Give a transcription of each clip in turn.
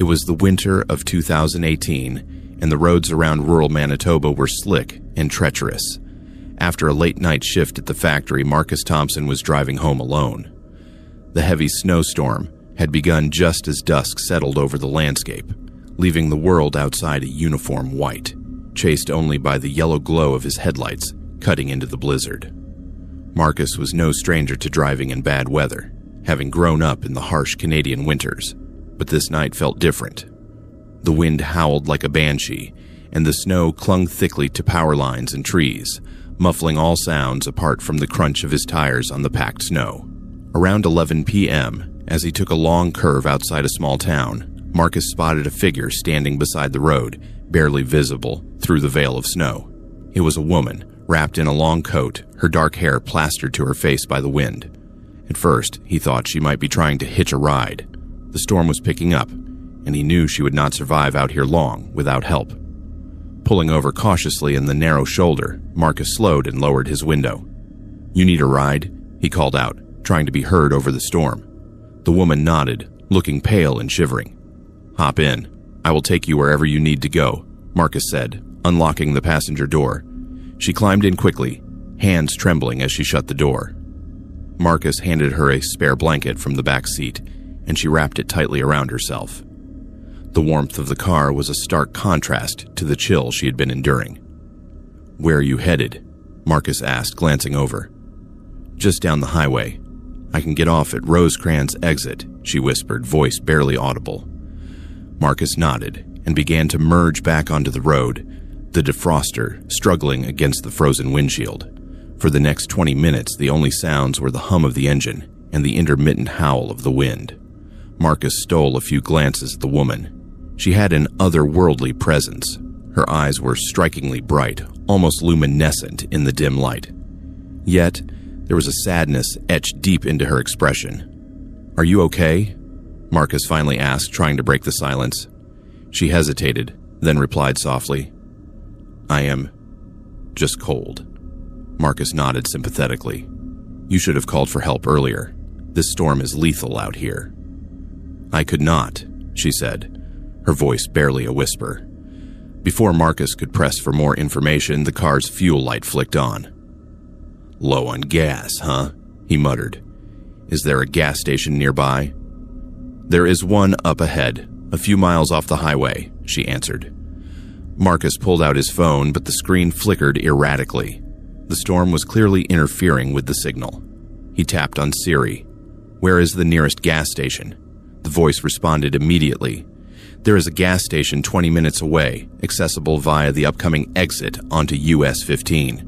It was the winter of 2018, and the roads around rural Manitoba were slick and treacherous. After a late-night shift at the factory, Marcus Thompson was driving home alone. The heavy snowstorm had begun just as dusk settled over the landscape, leaving the world outside a uniform white, chased only by the yellow glow of his headlights cutting into the blizzard. Marcus was no stranger to driving in bad weather, having grown up in the harsh Canadian winters, but this night felt different. The wind howled like a banshee, and the snow clung thickly to power lines and trees, muffling all sounds apart from the crunch of his tires on the packed snow. Around 11 p.m., as he took a long curve outside a small town, Marcus spotted a figure standing beside the road, barely visible through the veil of snow. It was a woman, wrapped in a long coat, her dark hair plastered to her face by the wind. At first, he thought she might be trying to hitch a ride. The storm was picking up, and he knew she would not survive out here long without help. Pulling over cautiously in the narrow shoulder, Marcus slowed and lowered his window. "You need a ride?" he called out, trying to be heard over the storm. The woman nodded, looking pale and shivering. "Hop in. I will take you wherever you need to go," Marcus said, unlocking the passenger door. She climbed in quickly, hands trembling as she shut the door. Marcus handed her a spare blanket from the back seat, and she wrapped it tightly around herself. The warmth of the car was a stark contrast to the chill she had been enduring. "Where are you headed?" Marcus asked, glancing over. "Just down the highway. I can get off at Rosecrans exit," she whispered, voice barely audible. Marcus nodded and began to merge back onto the road, the defroster struggling against the frozen windshield. For the next 20 minutes, the only sounds were the hum of the engine and the intermittent howl of the wind. Marcus stole a few glances at the woman. She had an otherworldly presence. Her eyes were strikingly bright, almost luminescent in the dim light. Yet, there was a sadness etched deep into her expression. "Are you okay?" Marcus finally asked, trying to break the silence. She hesitated, then replied softly, "I am just cold." Marcus nodded sympathetically. "You should have called for help earlier. This storm is lethal out here." "I could not," she said, her voice barely a whisper. Before Marcus could press for more information, the car's fuel light flicked on. "Low on gas, huh?" he muttered. "Is there a gas station nearby?" "There is one up ahead, a few miles off the highway," she answered. Marcus pulled out his phone, but the screen flickered erratically. The storm was clearly interfering with the signal. He tapped on Siri. "Where is the nearest gas station?" The voice responded immediately. "There is a gas station 20 minutes away, accessible via the upcoming exit onto US 15.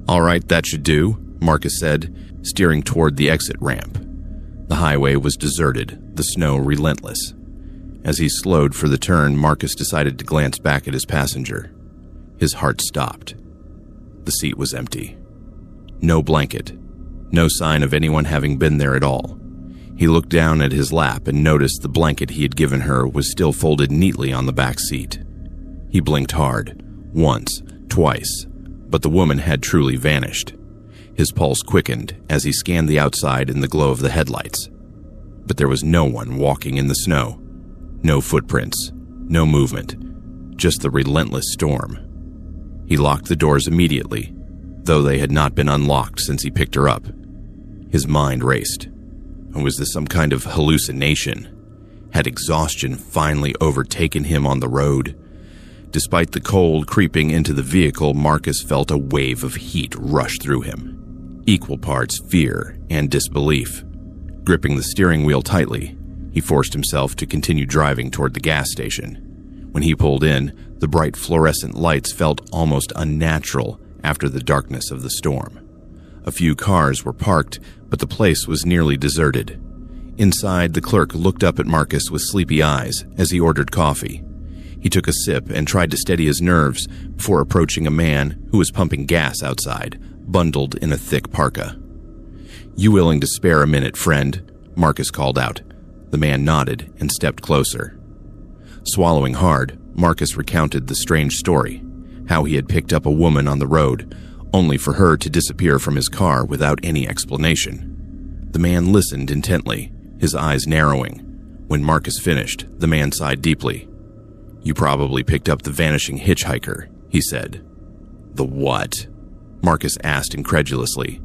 "All right, that should do," Marcus said, steering toward the exit ramp. The highway was deserted, the snow relentless. As he slowed for the turn, Marcus decided to glance back at his passenger. His heart stopped. The seat was empty. No blanket. No sign of anyone having been there at all. He looked down at his lap and noticed the blanket he had given her was still folded neatly on the back seat. He blinked hard, once, twice, but the woman had truly vanished. His pulse quickened as he scanned the outside in the glow of the headlights. But there was no one walking in the snow. No footprints, no movement, just the relentless storm. He locked the doors immediately, though they had not been unlocked since he picked her up. His mind raced. Was this some kind of hallucination? Had exhaustion finally overtaken him on the road? Despite the cold creeping into the vehicle, Marcus felt a wave of heat rush through him. Equal parts fear and disbelief. Gripping the steering wheel tightly, he forced himself to continue driving toward the gas station. When he pulled in, the bright fluorescent lights felt almost unnatural after the darkness of the storm. A few cars were parked, but the place was nearly deserted. Inside, the clerk looked up at Marcus with sleepy eyes as he ordered coffee. He took a sip and tried to steady his nerves before approaching a man who was pumping gas outside, bundled in a thick parka. "You willing to spare a minute, friend?" Marcus called out. The man nodded and stepped closer. Swallowing hard, Marcus recounted the strange story, how he had picked up a woman on the road, only for her to disappear from his car without any explanation. The man listened intently, his eyes narrowing, When Marcus finished, the man sighed deeply. "You probably picked up the vanishing hitchhiker," he said. "The what?" Marcus asked incredulously.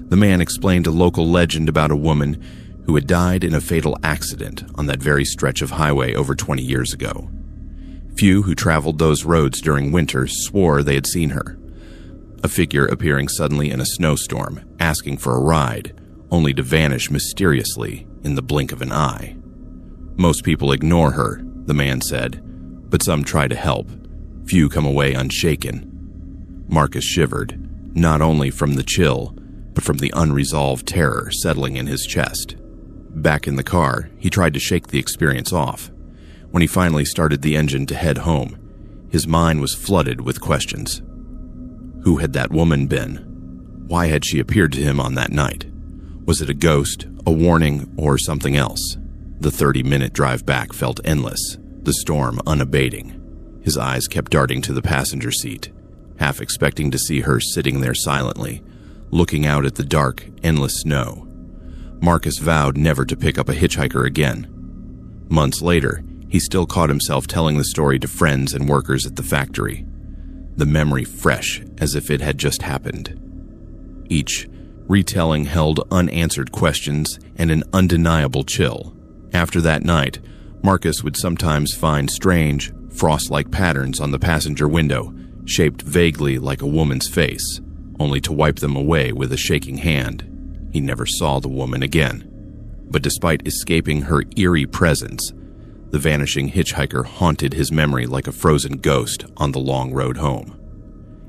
The man explained a local legend about a woman who had died in a fatal accident on that very stretch of highway over 20 years ago. Few who traveled those roads during winter swore they had seen her. A figure appearing suddenly in a snowstorm, asking for a ride, only to vanish mysteriously in the blink of an eye. "Most people ignore her," the man said, "but some try to help. Few come away unshaken." Marcus shivered, not only from the chill, but from the unresolved terror settling in his chest. Back in the car, he tried to shake the experience off. When he finally started the engine to head home, his mind was flooded with questions. Who had that woman been? Why had she appeared to him on that night? Was it a ghost, a warning, or something else? The 30-minute drive back felt endless, the storm unabating. His eyes kept darting to the passenger seat, half expecting to see her sitting there silently, looking out at the dark, endless snow. Marcus vowed never to pick up a hitchhiker again. Months later, he still caught himself telling the story to friends and workers at the factory, the memory fresh as if it had just happened. Each retelling held unanswered questions and an undeniable chill. After that night, Marcus would sometimes find strange, frost-like patterns on the passenger window, shaped vaguely like a woman's face, only to wipe them away with a shaking hand. He never saw the woman again. But despite escaping her eerie presence, the vanishing hitchhiker haunted his memory like a frozen ghost on the long road home.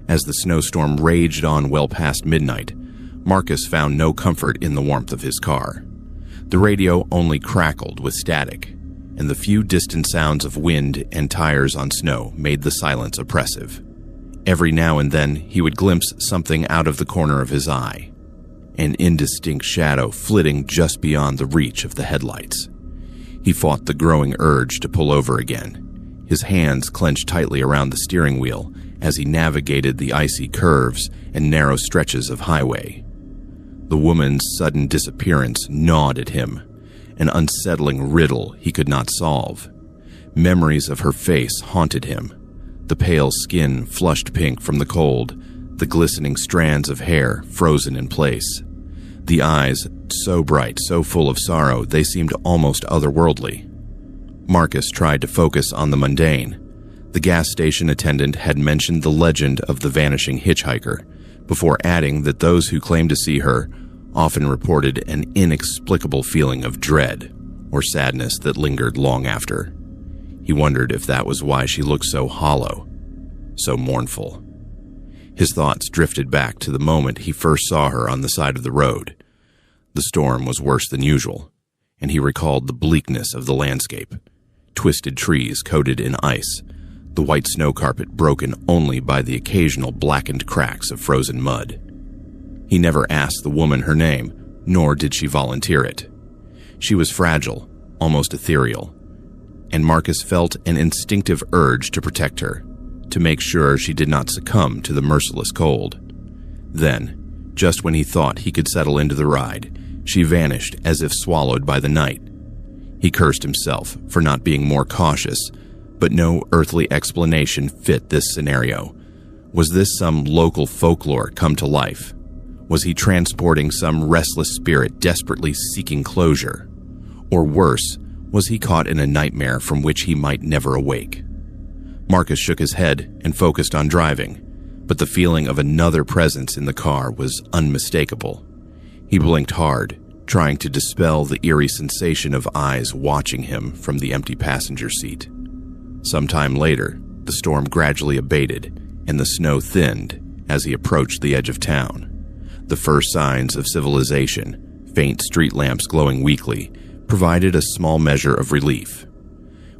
As the snowstorm raged on well past midnight, Marcus found no comfort in the warmth of his car. The radio only crackled with static, and the few distant sounds of wind and tires on snow made the silence oppressive. Every now and then, he would glimpse something out of the corner of his eye, an indistinct shadow flitting just beyond the reach of the headlights. He fought the growing urge to pull over again, his hands clenched tightly around the steering wheel as he navigated the icy curves and narrow stretches of highway. The woman's sudden disappearance gnawed at him, an unsettling riddle he could not solve. Memories of her face haunted him, the pale skin flushed pink from the cold, the glistening strands of hair frozen in place. The eyes, so bright, so full of sorrow, they seemed almost otherworldly. Marcus tried to focus on the mundane. The gas station attendant had mentioned the legend of the vanishing hitchhiker, before adding that those who claimed to see her often reported an inexplicable feeling of dread or sadness that lingered long after. He wondered if that was why she looked so hollow, so mournful. His thoughts drifted back to the moment he first saw her on the side of the road. The storm was worse than usual, and he recalled the bleakness of the landscape. Twisted trees coated in ice, the white snow carpet broken only by the occasional blackened cracks of frozen mud. He never asked the woman her name, nor did she volunteer it. She was fragile, almost ethereal, and Marcus felt an instinctive urge to protect her, to make sure she did not succumb to the merciless cold. Then, just when he thought he could settle into the ride, she vanished as if swallowed by the night. He cursed himself for not being more cautious, but no earthly explanation fit this scenario. Was this some local folklore come to life? Was he transporting some restless spirit desperately seeking closure? Or worse, was he caught in a nightmare from which he might never awake? Marcus shook his head and focused on driving, but the feeling of another presence in the car was unmistakable. He blinked hard, trying to dispel the eerie sensation of eyes watching him from the empty passenger seat. Sometime later, the storm gradually abated, and the snow thinned as he approached the edge of town. The first signs of civilization, faint street lamps glowing weakly, provided a small measure of relief.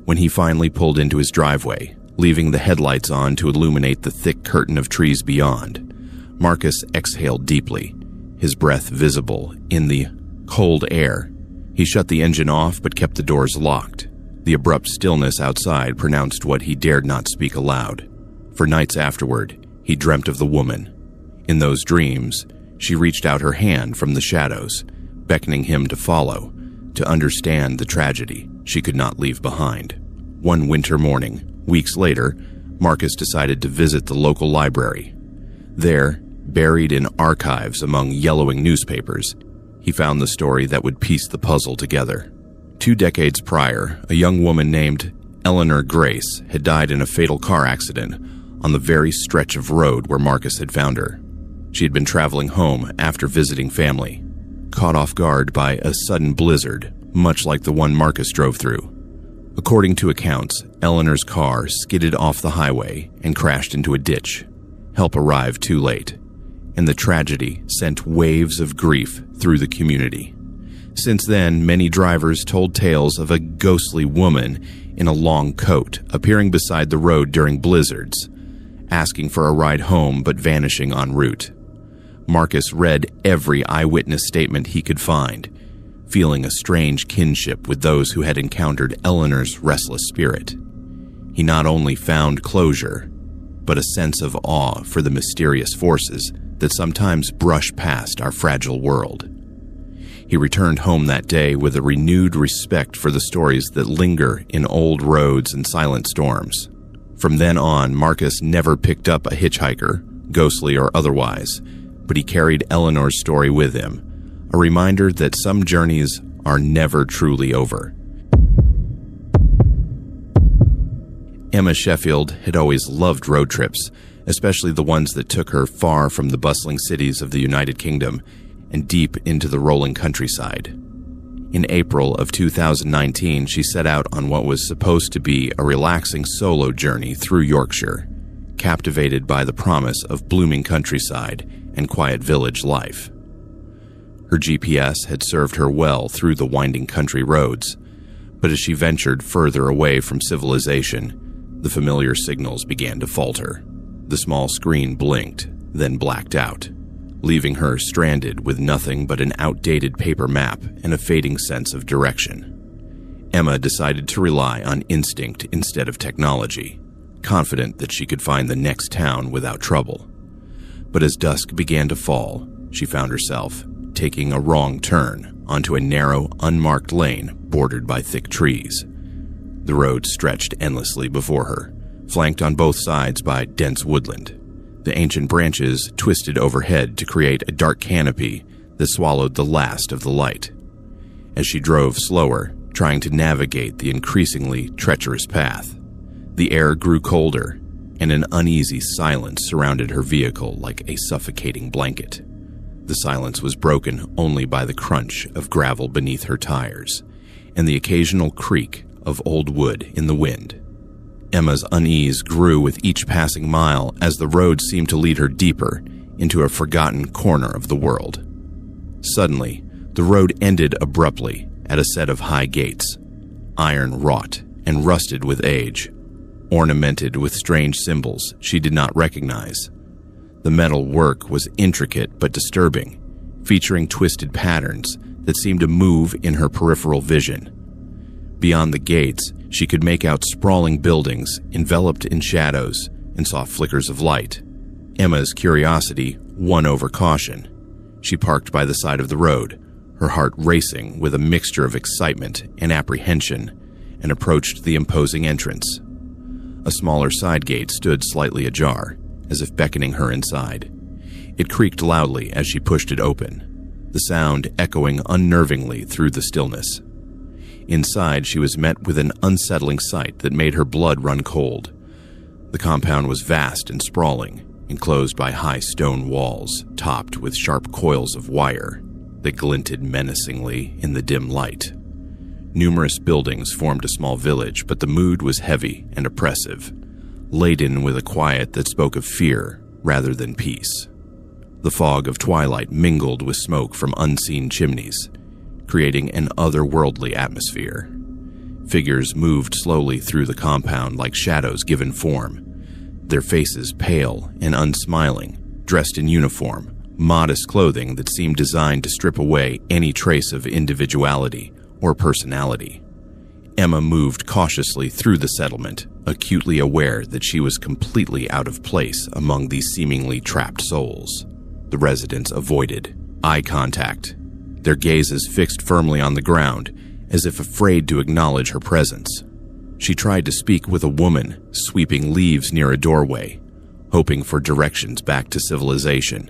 When he finally pulled into his driveway, leaving the headlights on to illuminate the thick curtain of trees beyond, Marcus exhaled deeply, his breath visible in the cold air. He shut the engine off but kept the doors locked. The abrupt stillness outside pronounced what he dared not speak aloud. For nights afterward, he dreamt of the woman. In those dreams, she reached out her hand from the shadows, beckoning him to follow, to understand the tragedy she could not leave behind. One winter morning, weeks later, Marcus decided to visit the local library. There, buried in archives among yellowing newspapers, he found the story that would piece the puzzle together. 2 decades prior, a young woman named Eleanor Grace had died in a fatal car accident on the very stretch of road where Marcus had found her. She had been traveling home after visiting family, caught off guard by a sudden blizzard, much like the one Marcus drove through. According to accounts, Eleanor's car skidded off the highway and crashed into a ditch. Help arrived too late, and the tragedy sent waves of grief through the community. Since then, many drivers told tales of a ghostly woman in a long coat appearing beside the road during blizzards, asking for a ride home but vanishing en route. Marcus read every eyewitness statement he could find, feeling a strange kinship with those who had encountered Eleanor's restless spirit. He not only found closure, but a sense of awe for the mysterious forces that sometimes brush past our fragile world. He returned home that day with a renewed respect for the stories that linger in old roads and silent storms. From then on, Marcus never picked up a hitchhiker, ghostly or otherwise, but he carried Eleanor's story with him, a reminder that some journeys are never truly over. Emma Sheffield had always loved road trips, especially the ones that took her far from the bustling cities of the United Kingdom and deep into the rolling countryside. In April of 2019, she set out on what was supposed to be a relaxing solo journey through Yorkshire, captivated by the promise of blooming countryside and quiet village life. Her GPS had served her well through the winding country roads, but as she ventured further away from civilization, the familiar signals began to falter. The small screen blinked, then blacked out, leaving her stranded with nothing but an outdated paper map and a fading sense of direction. Emma decided to rely on instinct instead of technology, confident that she could find the next town without trouble. But as dusk began to fall, she found herself taking a wrong turn onto a narrow, unmarked lane bordered by thick trees. The road stretched endlessly before her, flanked on both sides by dense woodland. The ancient branches twisted overhead to create a dark canopy that swallowed the last of the light. As she drove slower, trying to navigate the increasingly treacherous path, the air grew colder, and an uneasy silence surrounded her vehicle like a suffocating blanket. The silence was broken only by the crunch of gravel beneath her tires and the occasional creak of old wood in the wind. Emma's unease grew with each passing mile as the road seemed to lead her deeper into a forgotten corner of the world. Suddenly, the road ended abruptly at a set of high gates, iron wrought and rusted with age, ornamented with strange symbols she did not recognize. The metal work was intricate but disturbing, featuring twisted patterns that seemed to move in her peripheral vision. Beyond the gates, she could make out sprawling buildings enveloped in shadows and saw flickers of light. Emma's curiosity won over caution. She parked by the side of the road, her heart racing with a mixture of excitement and apprehension, and approached the imposing entrance. A smaller side gate stood slightly ajar, as if beckoning her inside. It creaked loudly as she pushed it open, the sound echoing unnervingly through the stillness. Inside, she was met with an unsettling sight that made her blood run cold. The compound was vast and sprawling, enclosed by high stone walls, topped with sharp coils of wire that glinted menacingly in the dim light. Numerous buildings formed a small village, but the mood was heavy and oppressive, laden with a quiet that spoke of fear rather than peace. The fog of twilight mingled with smoke from unseen chimneys, creating an otherworldly atmosphere. Figures moved slowly through the compound like shadows given form, their faces pale and unsmiling, dressed in uniform, modest clothing that seemed designed to strip away any trace of individuality or personality. Emma moved cautiously through the settlement, acutely aware that she was completely out of place among these seemingly trapped souls. The residents avoided eye contact, their gazes fixed firmly on the ground as if afraid to acknowledge her presence. She tried to speak with a woman sweeping leaves near a doorway, hoping for directions back to civilization,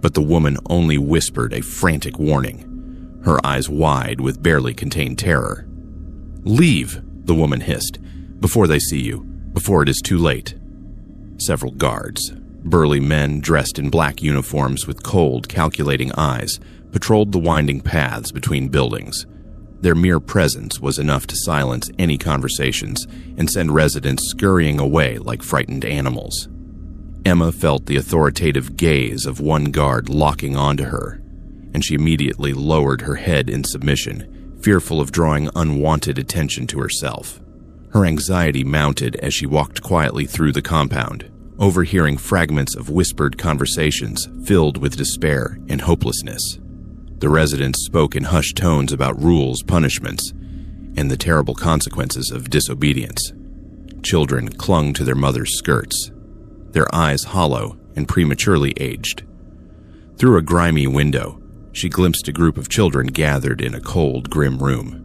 but the woman only whispered a frantic warning, her eyes wide with barely contained terror. "Leave," the woman hissed, "before they see you, before it is too late." Several guards, burly men dressed in black uniforms with cold, calculating eyes, patrolled the winding paths between buildings. Their mere presence was enough to silence any conversations and send residents scurrying away like frightened animals. Emma felt the authoritative gaze of one guard locking onto her, and she immediately lowered her head in submission, fearful of drawing unwanted attention to herself. Her anxiety mounted as she walked quietly through the compound, overhearing fragments of whispered conversations filled with despair and hopelessness. The residents spoke in hushed tones about rules, punishments, and the terrible consequences of disobedience. Children clung to their mothers' skirts, their eyes hollow and prematurely aged. Through a grimy window, she glimpsed a group of children gathered in a cold, grim room.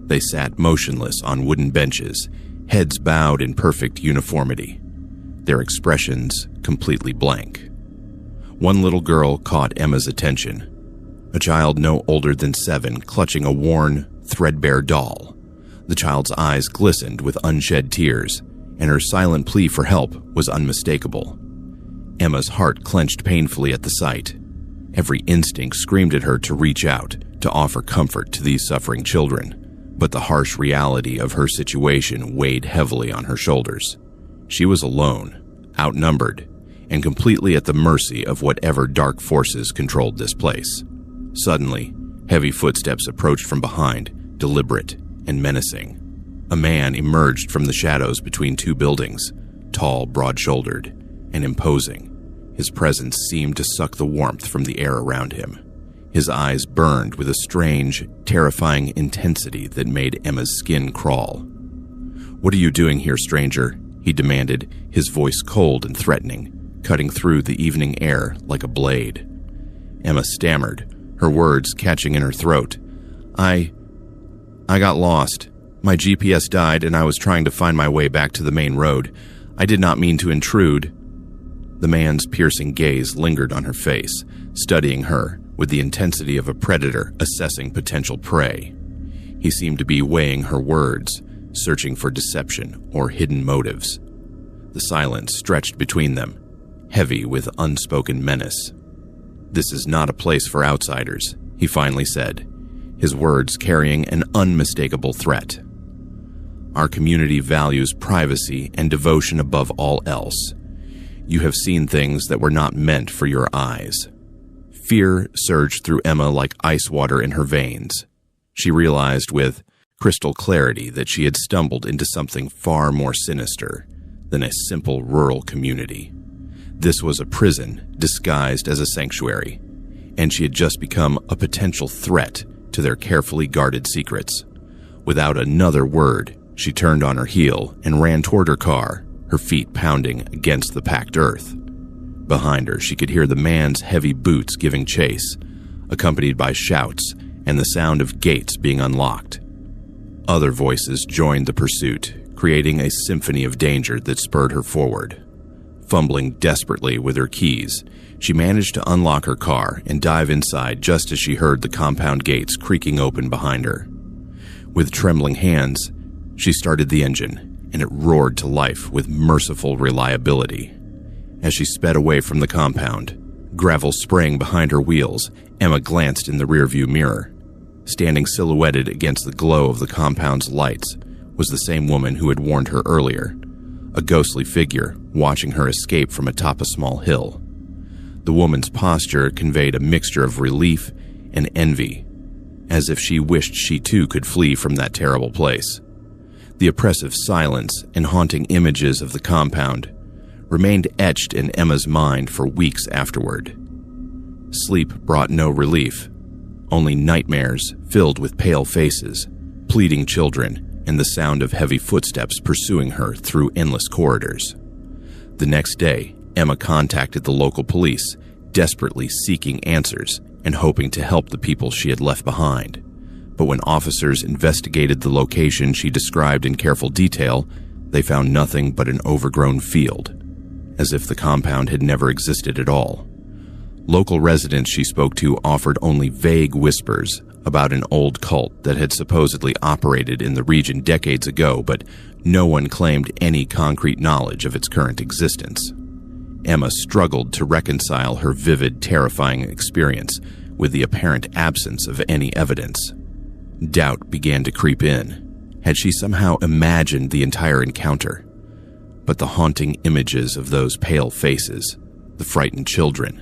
They sat motionless on wooden benches, heads bowed in perfect uniformity, their expressions completely blank. One little girl caught Emma's attention, a child no older than 7 clutching a worn, threadbare doll. The child's eyes glistened with unshed tears, and her silent plea for help was unmistakable. Emma's heart clenched painfully at the sight. Every instinct screamed at her to reach out, to offer comfort to these suffering children, but the harsh reality of her situation weighed heavily on her shoulders. She was alone, outnumbered, and completely at the mercy of whatever dark forces controlled this place. Suddenly, heavy footsteps approached from behind, deliberate and menacing. A man emerged from the shadows between 2 buildings, tall, broad-shouldered, and imposing. His presence seemed to suck the warmth from the air around him. His eyes burned with a strange, terrifying intensity that made Emma's skin crawl. "What are you doing here, stranger?" he demanded, his voice cold and threatening, cutting through the evening air like a blade. Emma stammered, her words catching in her throat. I got lost. My GPS died and I was trying to find my way back to the main road. I did not mean to intrude." The man's piercing gaze lingered on her face, studying her with the intensity of a predator assessing potential prey. He seemed to be weighing her words, searching for deception or hidden motives. The silence stretched between them, heavy with unspoken menace. "This is not a place for outsiders," he finally said, his words carrying an unmistakable threat. "Our community values privacy and devotion above all else. You have seen things that were not meant for your eyes." Fear surged through Emma like ice water in her veins. She realized with crystal clarity that she had stumbled into something far more sinister than a simple rural community. This was a prison disguised as a sanctuary, and she had just become a potential threat to their carefully guarded secrets. Without another word, she turned on her heel and ran toward her car, her feet pounding against the packed earth. Behind her, she could hear the man's heavy boots giving chase, accompanied by shouts and the sound of gates being unlocked. Other voices joined the pursuit, creating a symphony of danger that spurred her forward. Fumbling desperately with her keys, she managed to unlock her car and dive inside just as she heard the compound gates creaking open behind her. With trembling hands, she started the engine, and it roared to life with merciful reliability. As she sped away from the compound, gravel spraying behind her wheels, Emma glanced in the rearview mirror. Standing silhouetted against the glow of the compound's lights was the same woman who had warned her earlier, a ghostly figure watching her escape from atop a small hill. The woman's posture conveyed a mixture of relief and envy, as if she wished she too could flee from that terrible place. The oppressive silence and haunting images of the compound remained etched in Emma's mind for weeks afterward. Sleep brought no relief, only nightmares filled with pale faces, pleading children, and the sound of heavy footsteps pursuing her through endless corridors. The next day, Emma contacted the local police, desperately seeking answers and hoping to help the people she had left behind. But when officers investigated the location she described in careful detail, they found nothing but an overgrown field, as if the compound had never existed at all. Local residents she spoke to offered only vague whispers about an old cult that had supposedly operated in the region decades ago, but no one claimed any concrete knowledge of its current existence. Emma struggled to reconcile her vivid, terrifying experience with the apparent absence of any evidence. Doubt began to creep in. Had she somehow imagined the entire encounter? But the haunting images of those pale faces, the frightened children,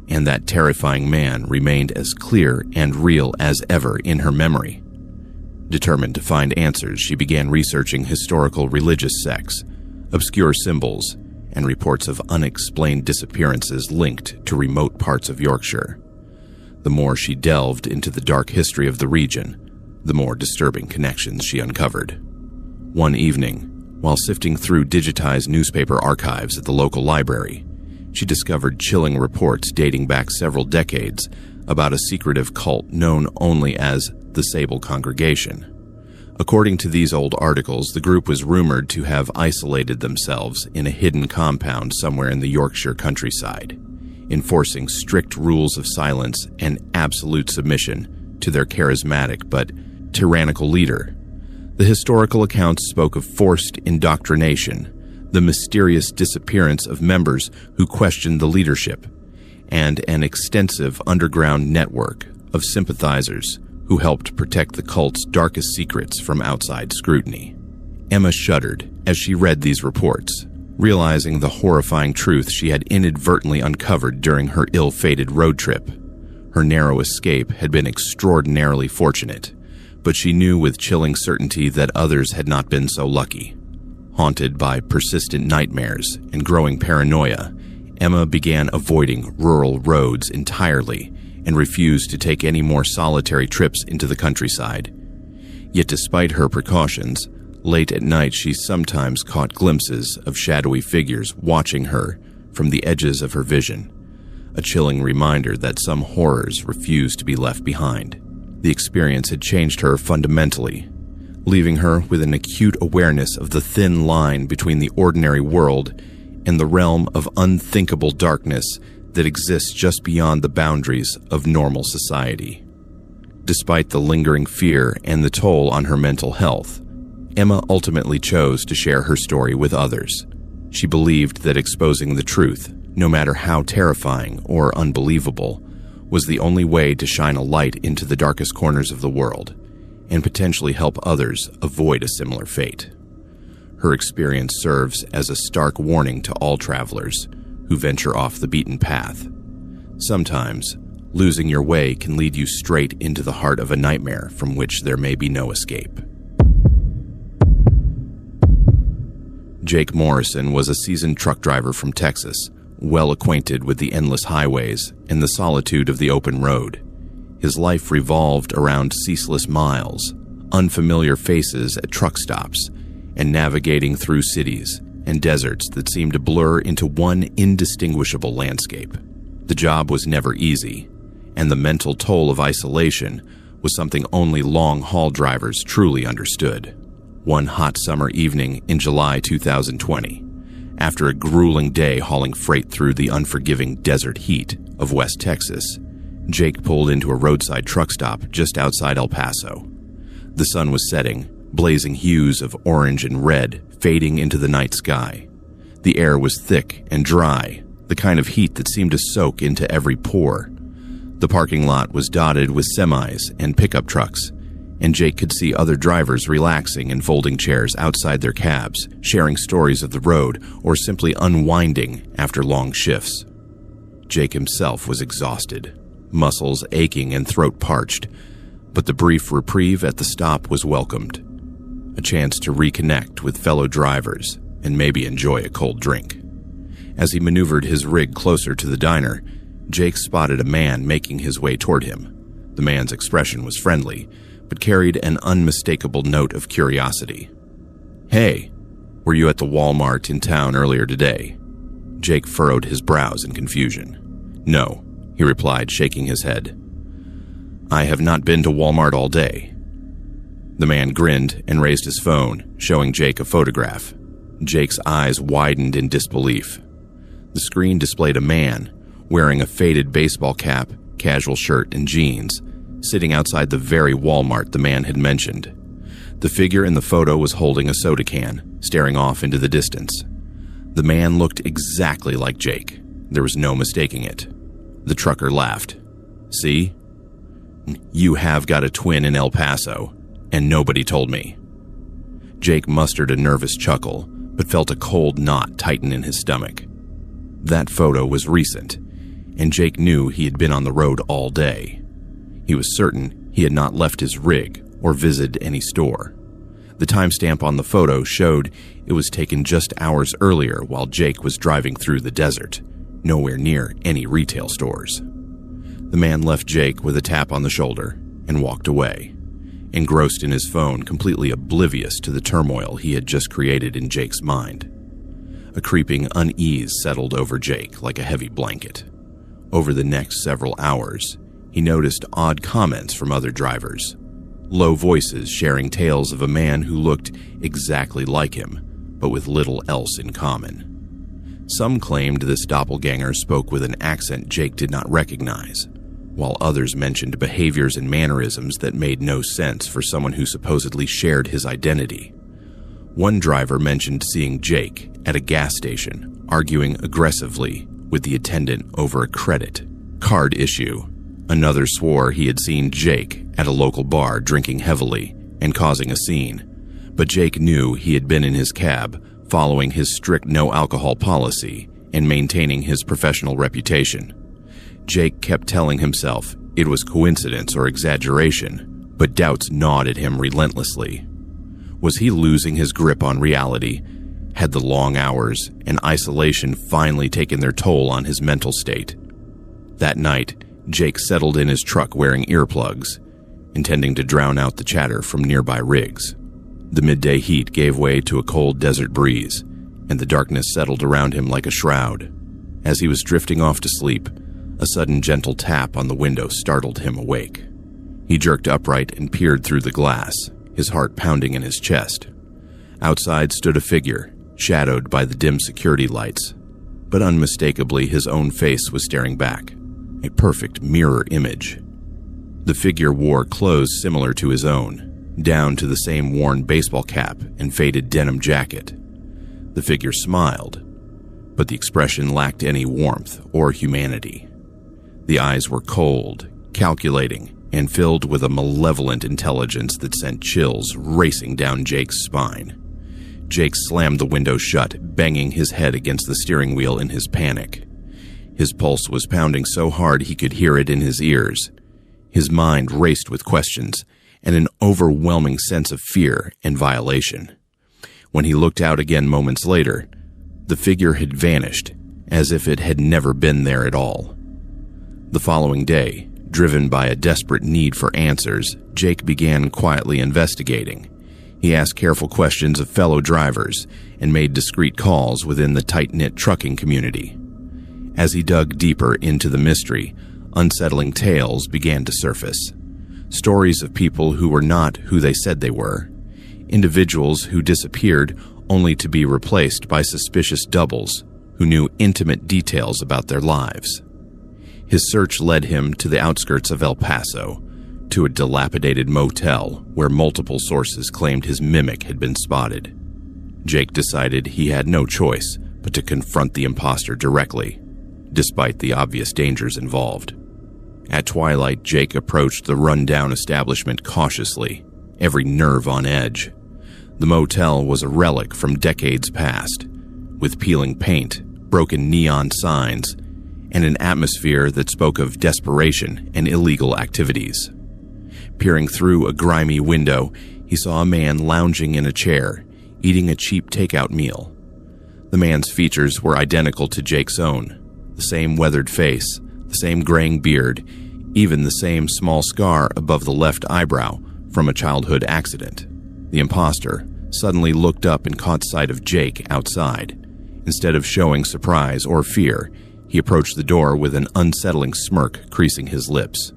and that terrifying man remained as clear and real as ever in her memory. Determined to find answers, she began researching historical religious sects, obscure symbols, and reports of unexplained disappearances linked to remote parts of Yorkshire. The more she delved into the dark history of the region, the more disturbing connections she uncovered. One evening, while sifting through digitized newspaper archives at the local library, she discovered chilling reports dating back several decades about a secretive cult known only as the Sable Congregation. According to these old articles, the group was rumored to have isolated themselves in a hidden compound somewhere in the Yorkshire countryside, enforcing strict rules of silence and absolute submission to their charismatic but tyrannical leader. The historical accounts spoke of forced indoctrination, the mysterious disappearance of members who questioned the leadership, and an extensive underground network of sympathizers who helped protect the cult's darkest secrets from outside scrutiny. Emma shuddered as she read these reports, realizing the horrifying truth she had inadvertently uncovered during her ill-fated road trip. Her narrow escape had been extraordinarily fortunate, but she knew with chilling certainty that others had not been so lucky. Haunted by persistent nightmares and growing paranoia, Emma began avoiding rural roads entirely and refused to take any more solitary trips into the countryside. Yet despite her precautions, late at night she sometimes caught glimpses of shadowy figures watching her from the edges of her vision, a chilling reminder that some horrors refused to be left behind. The experience had changed her fundamentally, leaving her with an acute awareness of the thin line between the ordinary world and the realm of unthinkable darkness that exists just beyond the boundaries of normal society. Despite the lingering fear and the toll on her mental health, Emma ultimately chose to share her story with others. She believed that exposing the truth, no matter how terrifying or unbelievable, was the only way to shine a light into the darkest corners of the world and potentially help others avoid a similar fate. Her experience serves as a stark warning to all travelers who venture off the beaten path. Sometimes, losing your way can lead you straight into the heart of a nightmare from which there may be no escape. Jake Morrison was a seasoned truck driver from Texas, well acquainted with the endless highways and the solitude of the open road. His life revolved around ceaseless miles, unfamiliar faces at truck stops, and navigating through cities and deserts that seemed to blur into one indistinguishable landscape. The job was never easy, and the mental toll of isolation was something only long-haul drivers truly understood. One hot summer evening in July 2020, after a grueling day hauling freight through the unforgiving desert heat of West Texas, Jake pulled into a roadside truck stop just outside El Paso. The sun was setting, blazing hues of orange and red fading into the night sky. The air was thick and dry, the kind of heat that seemed to soak into every pore. The parking lot was dotted with semis and pickup trucks, and Jake could see other drivers relaxing in folding chairs outside their cabs, sharing stories of the road or simply unwinding after long shifts. Jake himself was exhausted, muscles aching and throat parched, but the brief reprieve at the stop was welcomed. A chance to reconnect with fellow drivers and maybe enjoy a cold drink. As he maneuvered his rig closer to the diner, Jake spotted a man making his way toward him. The man's expression was friendly, but carried an unmistakable note of curiosity. "Hey, were you at the Walmart in town earlier today?" Jake furrowed his brows in confusion. "No," he replied, shaking his head. "I have not been to Walmart all day." The man grinned and raised his phone, showing Jake a photograph. Jake's eyes widened in disbelief. The screen displayed a man wearing a faded baseball cap, casual shirt, and jeans, sitting outside the very Walmart the man had mentioned. The figure in the photo was holding a soda can, staring off into the distance. The man looked exactly like Jake. There was no mistaking it. The trucker laughed. "See? You have got a twin in El Paso, and nobody told me." Jake mustered a nervous chuckle, but felt a cold knot tighten in his stomach. That photo was recent, and Jake knew he had been on the road all day. He was certain he had not left his rig or visited any store. The timestamp on the photo showed it was taken just hours earlier while Jake was driving through the desert, nowhere near any retail stores. The man left Jake with a tap on the shoulder and walked away, engrossed in his phone, completely oblivious to the turmoil he had just created in Jake's mind. A creeping unease settled over Jake like a heavy blanket. Over the next several hours, he noticed odd comments from other drivers, low voices sharing tales of a man who looked exactly like him, but with little else in common. Some claimed this doppelganger spoke with an accent Jake did not recognize, while others mentioned behaviors and mannerisms that made no sense for someone who supposedly shared his identity. One driver mentioned seeing Jake at a gas station arguing aggressively with the attendant over a credit card issue. Another swore he had seen Jake at a local bar drinking heavily and causing a scene, but Jake knew he had been in his cab following his strict no-alcohol policy and maintaining his professional reputation. Jake kept telling himself it was coincidence or exaggeration, but doubts gnawed at him relentlessly. Was he losing his grip on reality? Had the long hours and isolation finally taken their toll on his mental state? That night, Jake settled in his truck wearing earplugs, intending to drown out the chatter from nearby rigs. The midday heat gave way to a cold desert breeze, and the darkness settled around him like a shroud. As he was drifting off to sleep, a sudden gentle tap on the window startled him awake. He jerked upright and peered through the glass, his heart pounding in his chest. Outside stood a figure, shadowed by the dim security lights, but unmistakably his own face was staring back, a perfect mirror image. The figure wore clothes similar to his own, down to the same worn baseball cap and faded denim jacket. The figure smiled, but the expression lacked any warmth or humanity. The eyes were cold, calculating, and filled with a malevolent intelligence that sent chills racing down Jake's spine. Jake slammed the window shut, banging his head against the steering wheel in his panic. His pulse was pounding so hard he could hear it in his ears. His mind raced with questions and an overwhelming sense of fear and violation. When he looked out again moments later, the figure had vanished, as if it had never been there at all. The following day, driven by a desperate need for answers, Jake began quietly investigating. He asked careful questions of fellow drivers and made discreet calls within the tight-knit trucking community. As he dug deeper into the mystery, unsettling tales began to surface. Stories of people who were not who they said they were. Individuals who disappeared only to be replaced by suspicious doubles who knew intimate details about their lives. His search led him to the outskirts of El Paso, to a dilapidated motel where multiple sources claimed his mimic had been spotted. Jake decided he had no choice but to confront the imposter directly, despite the obvious dangers involved. At twilight, Jake approached the run-down establishment cautiously, every nerve on edge. The motel was a relic from decades past, with peeling paint, broken neon signs, and an atmosphere that spoke of desperation and illegal activities. Peering through a grimy window, he saw a man lounging in a chair, eating a cheap takeout meal. The man's features were identical to Jake's own, the same weathered face, the same graying beard, even the same small scar above the left eyebrow from a childhood accident. The imposter suddenly looked up and caught sight of Jake outside. Instead of showing surprise or fear, he approached the door with an unsettling smirk creasing his lips.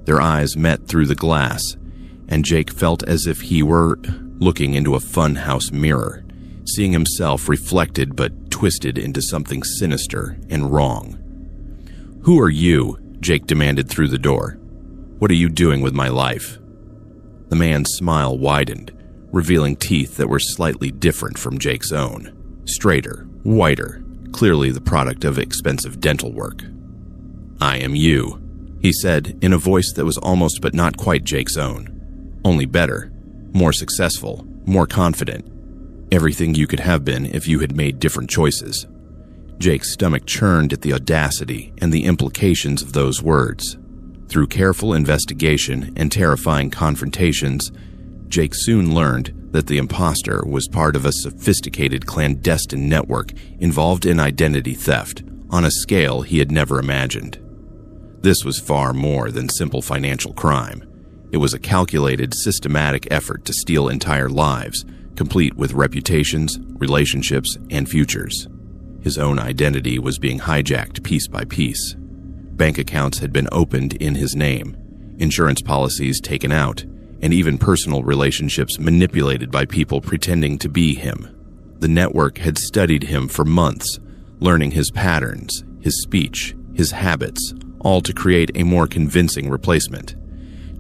Their eyes met through the glass, and Jake felt as if he were looking into a funhouse mirror, seeing himself reflected but twisted into something sinister and wrong. "Who are you?" Jake demanded through the door. "What are you doing with my life?" The man's smile widened, revealing teeth that were slightly different from Jake's own. Straighter, whiter, clearly the product of expensive dental work. "I am you," he said in a voice that was almost but not quite Jake's own. Only better, more successful, more confident. Everything you could have been if you had made different choices. Jake's stomach churned at the audacity and the implications of those words. Through careful investigation and terrifying confrontations, Jake soon learned that the imposter was part of a sophisticated clandestine network involved in identity theft on a scale he had never imagined. This was far more than simple financial crime. It was a calculated, systematic effort to steal entire lives, complete with reputations, relationships, and futures. His own identity was being hijacked piece by piece. Bank accounts had been opened in his name, insurance policies taken out, and even personal relationships manipulated by people pretending to be him. The network had studied him for months, learning his patterns, his speech, his habits, all to create a more convincing replacement.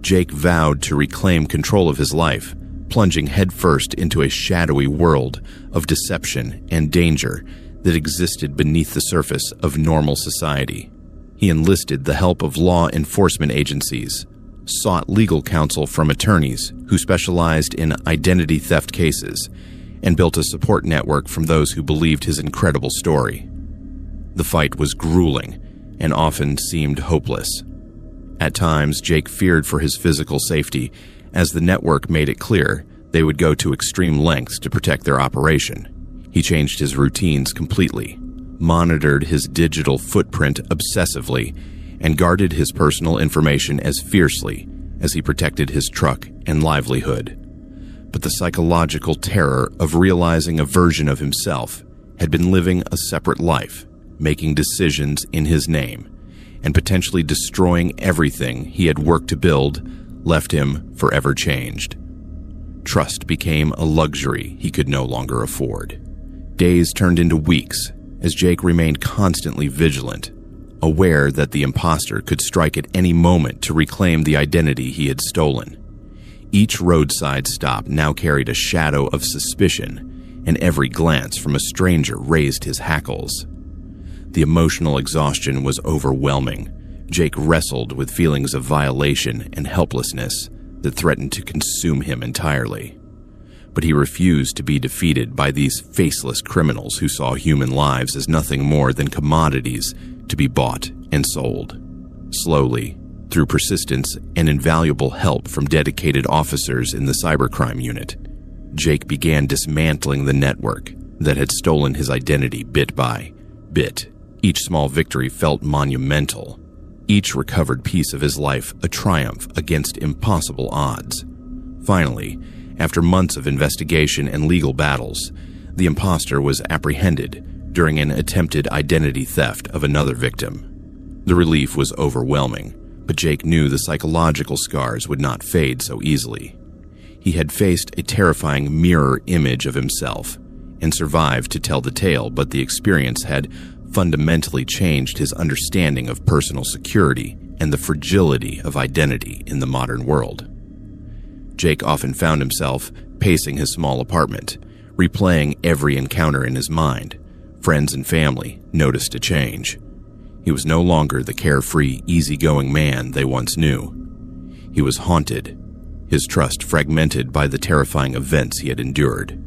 Jake vowed to reclaim control of his life, plunging headfirst into a shadowy world of deception and danger that existed beneath the surface of normal society. He enlisted the help of law enforcement agencies, sought legal counsel from attorneys who specialized in identity theft cases, and built a support network from those who believed his incredible story. The fight was grueling and often seemed hopeless. At times, Jake feared for his physical safety, as the network made it clear they would go to extreme lengths to protect their operation. He changed his routines completely, monitored his digital footprint obsessively, and guarded his personal information as fiercely as he protected his truck and livelihood. But the psychological terror of realizing a version of himself had been living a separate life, making decisions in his name, and potentially destroying everything he had worked to build, left him forever changed. Trust became a luxury he could no longer afford. Days turned into weeks as Jake remained constantly vigilant, aware that the imposter could strike at any moment to reclaim the identity he had stolen. Each roadside stop now carried a shadow of suspicion, and every glance from a stranger raised his hackles. The emotional exhaustion was overwhelming. Jake wrestled with feelings of violation and helplessness that threatened to consume him entirely. But he refused to be defeated by these faceless criminals who saw human lives as nothing more than commodities to be bought and sold. Slowly, through persistence and invaluable help from dedicated officers in the cybercrime unit, Jake began dismantling the network that had stolen his identity bit by bit. Each small victory felt monumental. Each recovered piece of his life a triumph against impossible odds. Finally, after months of investigation and legal battles, the imposter was apprehended during an attempted identity theft of another victim. The relief was overwhelming, but Jake knew the psychological scars would not fade so easily. He had faced a terrifying mirror image of himself and survived to tell the tale, but the experience had fundamentally changed his understanding of personal security and the fragility of identity in the modern world. Jake often found himself pacing his small apartment, replaying every encounter in his mind. Friends and family noticed a change. He was no longer the carefree, easygoing man they once knew. He was haunted, his trust fragmented by the terrifying events he had endured.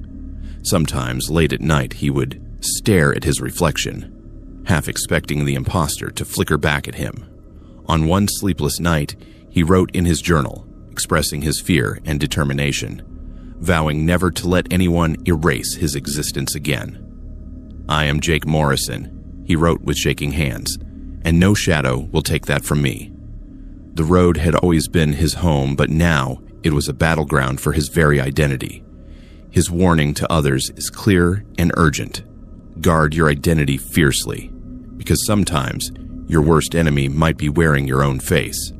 Sometimes, late at night, he would stare at his reflection, half expecting the imposter to flicker back at him. On one sleepless night, he wrote in his journal, expressing his fear and determination, vowing never to let anyone erase his existence again. "I am Jake Morrison," he wrote with shaking hands, "and no shadow will take that from me." The road had always been his home, but now it was a battleground for his very identity. His warning to others is clear and urgent. Guard your identity fiercely, because sometimes your worst enemy might be wearing your own face.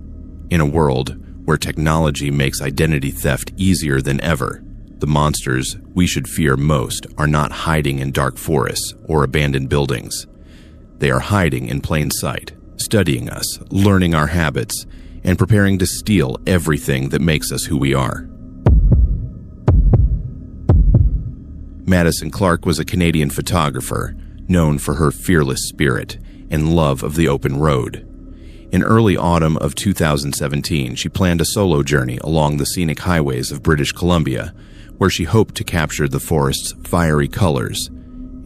In a world where technology makes identity theft easier than ever, the monsters we should fear most are not hiding in dark forests or abandoned buildings. They are hiding in plain sight, studying us, learning our habits, and preparing to steal everything that makes us who we are. Madison Clark was a Canadian photographer known for her fearless spirit and love of the open road. In early autumn of 2017, she planned a solo journey along the scenic highways of British Columbia, where she hoped to capture the forest's fiery colors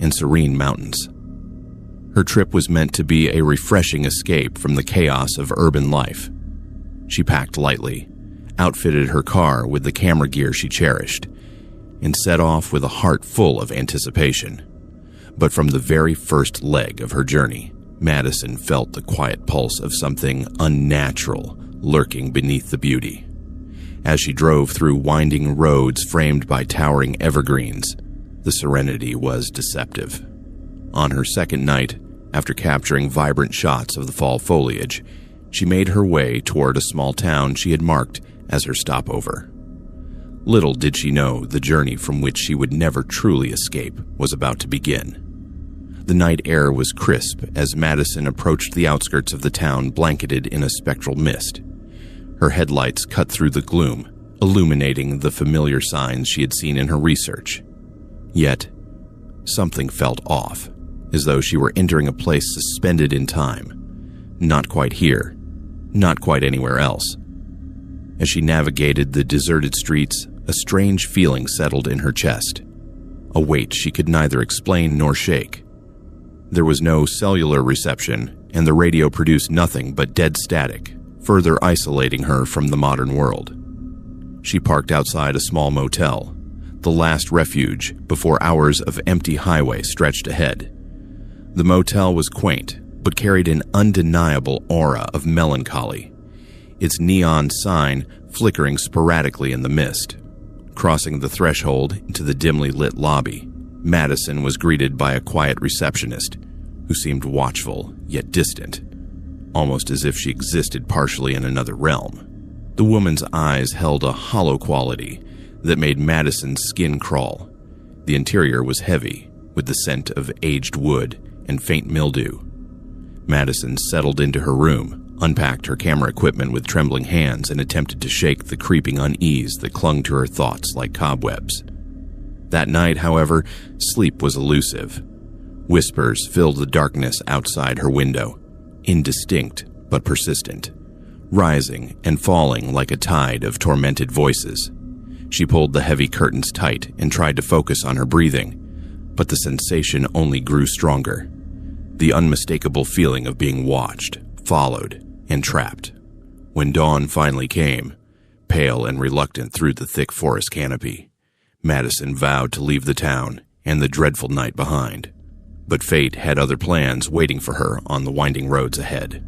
and serene mountains. Her trip was meant to be a refreshing escape from the chaos of urban life. She packed lightly, outfitted her car with the camera gear she cherished, and set off with a heart full of anticipation. But from the very first leg of her journey, Madison felt the quiet pulse of something unnatural lurking beneath the beauty. As she drove through winding roads framed by towering evergreens, the serenity was deceptive. On her second night, after capturing vibrant shots of the fall foliage, she made her way toward a small town she had marked as her stopover. Little did she know the journey from which she would never truly escape was about to begin. The night air was crisp as Madison approached the outskirts of the town blanketed in a spectral mist. Her headlights cut through the gloom, illuminating the familiar signs she had seen in her research. Yet, something felt off, as though she were entering a place suspended in time. Not quite here, not quite anywhere else. As she navigated the deserted streets, a strange feeling settled in her chest, a weight she could neither explain nor shake. There was no cellular reception, and the radio produced nothing but dead static, further isolating her from the modern world. She parked outside a small motel, the last refuge before hours of empty highway stretched ahead. The motel was quaint, but carried an undeniable aura of melancholy, its neon sign flickering sporadically in the mist. Crossing the threshold into the dimly lit lobby, Madison was greeted by a quiet receptionist who seemed watchful yet distant, almost as if she existed partially in another realm. The woman's eyes held a hollow quality that made Madison's skin crawl. The interior was heavy, with the scent of aged wood and faint mildew. Madison settled into her room, unpacked her camera equipment with trembling hands, and attempted to shake the creeping unease that clung to her thoughts like cobwebs. That night, however, sleep was elusive. Whispers filled the darkness outside her window, indistinct but persistent, rising and falling like a tide of tormented voices. She pulled the heavy curtains tight and tried to focus on her breathing, but the sensation only grew stronger. The unmistakable feeling of being watched, followed, and trapped. When dawn finally came, pale and reluctant through the thick forest canopy, Madison vowed to leave the town and the dreadful night behind. But fate had other plans waiting for her on the winding roads ahead.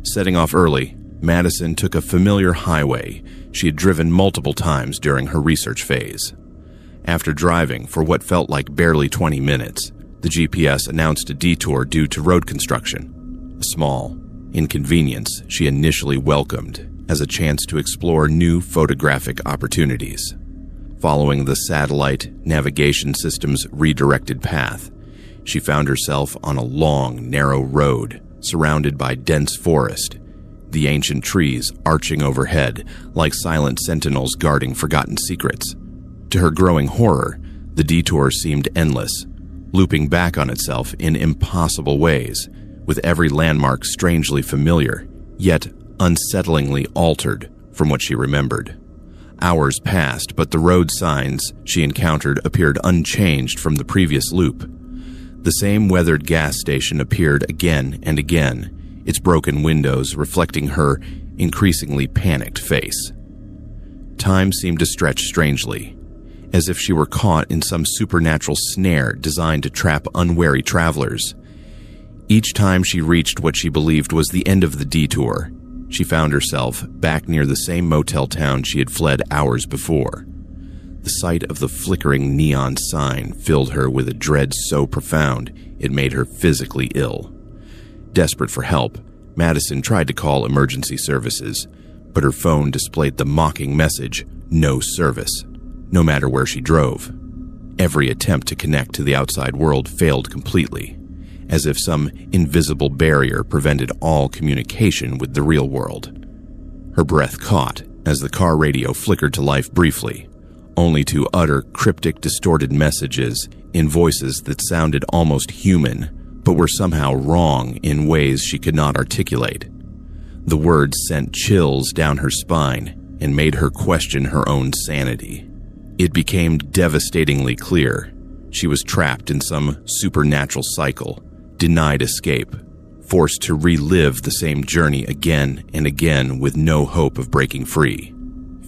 Setting off early, Madison took a familiar highway she had driven multiple times during her research phase. After driving for what felt like barely 20 minutes, the GPS announced a detour due to road construction, a small inconvenience she initially welcomed as a chance to explore new photographic opportunities. Following the satellite navigation system's redirected path, she found herself on a long, narrow road surrounded by dense forest, the ancient trees arching overhead like silent sentinels guarding forgotten secrets. To her growing horror, the detour seemed endless, looping back on itself in impossible ways, with every landmark strangely familiar, yet unsettlingly altered from what she remembered. Hours passed, but the road signs she encountered appeared unchanged from the previous loop. The same weathered gas station appeared again and again, its broken windows reflecting her increasingly panicked face. Time seemed to stretch strangely, as if she were caught in some supernatural snare designed to trap unwary travelers. Each time she reached what she believed was the end of the detour, she found herself back near the same motel town she had fled hours before. The sight of the flickering neon sign filled her with a dread so profound it made her physically ill. Desperate for help, Madison tried to call emergency services, but her phone displayed the mocking message, "No service," no matter where she drove. Every attempt to connect to the outside world failed completely, as if some invisible barrier prevented all communication with the real world. Her breath caught as the car radio flickered to life briefly, only to utter cryptic, distorted messages in voices that sounded almost human, but were somehow wrong in ways she could not articulate. The words sent chills down her spine and made her question her own sanity. It became devastatingly clear she was trapped in some supernatural cycle, denied escape, forced to relive the same journey again and again with no hope of breaking free.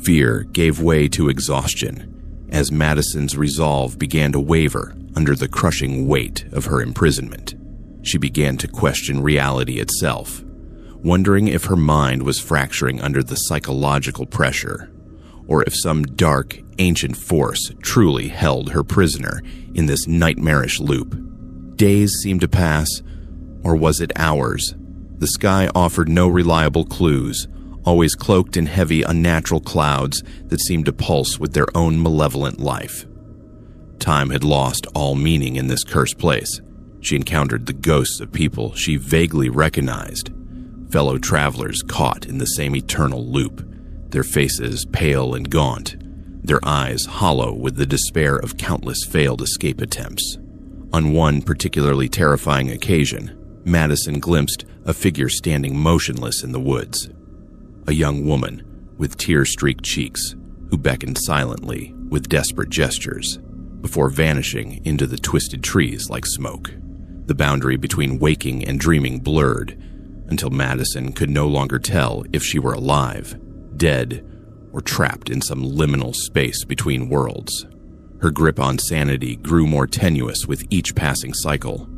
Fear gave way to exhaustion as Madison's resolve began to waver under the crushing weight of her imprisonment. She began to question reality itself, wondering if her mind was fracturing under the psychological pressure, or if some dark, ancient force truly held her prisoner in this nightmarish loop. Days seemed to pass, or was it hours? The sky offered no reliable clues, always cloaked in heavy, unnatural clouds that seemed to pulse with their own malevolent life. Time had lost all meaning in this cursed place. She encountered the ghosts of people she vaguely recognized, fellow travelers caught in the same eternal loop, their faces pale and gaunt, their eyes hollow with the despair of countless failed escape attempts. On one particularly terrifying occasion, Madison glimpsed a figure standing motionless in the woods. A young woman with tear-streaked cheeks who beckoned silently with desperate gestures before vanishing into the twisted trees like smoke. The boundary between waking and dreaming blurred until Madison could no longer tell if she were alive, dead, or trapped in some liminal space between worlds. Her grip on sanity grew more tenuous with each passing cycle.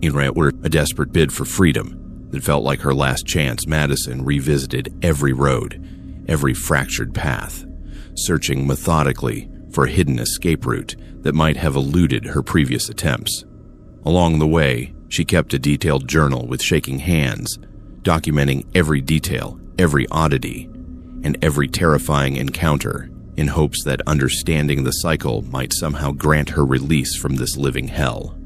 In a desperate bid for freedom that felt like her last chance, Madison revisited every road, every fractured path, searching methodically for a hidden escape route that might have eluded her previous attempts. Along the way, she kept a detailed journal with shaking hands, documenting every detail, every oddity, and every terrifying encounter in hopes that understanding the cycle might somehow grant her release from this living hell.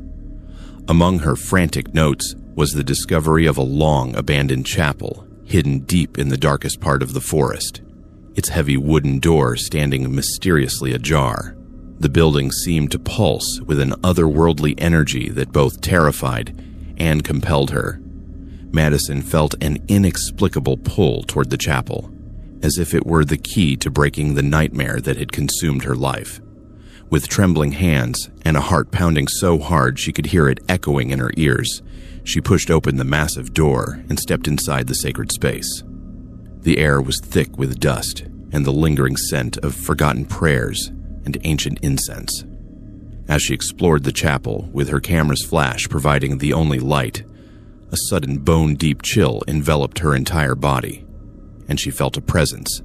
Among her frantic notes was the discovery of a long abandoned chapel hidden deep in the darkest part of the forest, its heavy wooden door standing mysteriously ajar. The building seemed to pulse with an otherworldly energy that both terrified and compelled her. Madison felt an inexplicable pull toward the chapel, as if it were the key to breaking the nightmare that had consumed her life. With trembling hands and a heart pounding so hard she could hear it echoing in her ears, she pushed open the massive door and stepped inside the sacred space. The air was thick with dust and the lingering scent of forgotten prayers and ancient incense. As she explored the chapel with her camera's flash providing the only light, a sudden bone-deep chill enveloped her entire body, and she felt a presence,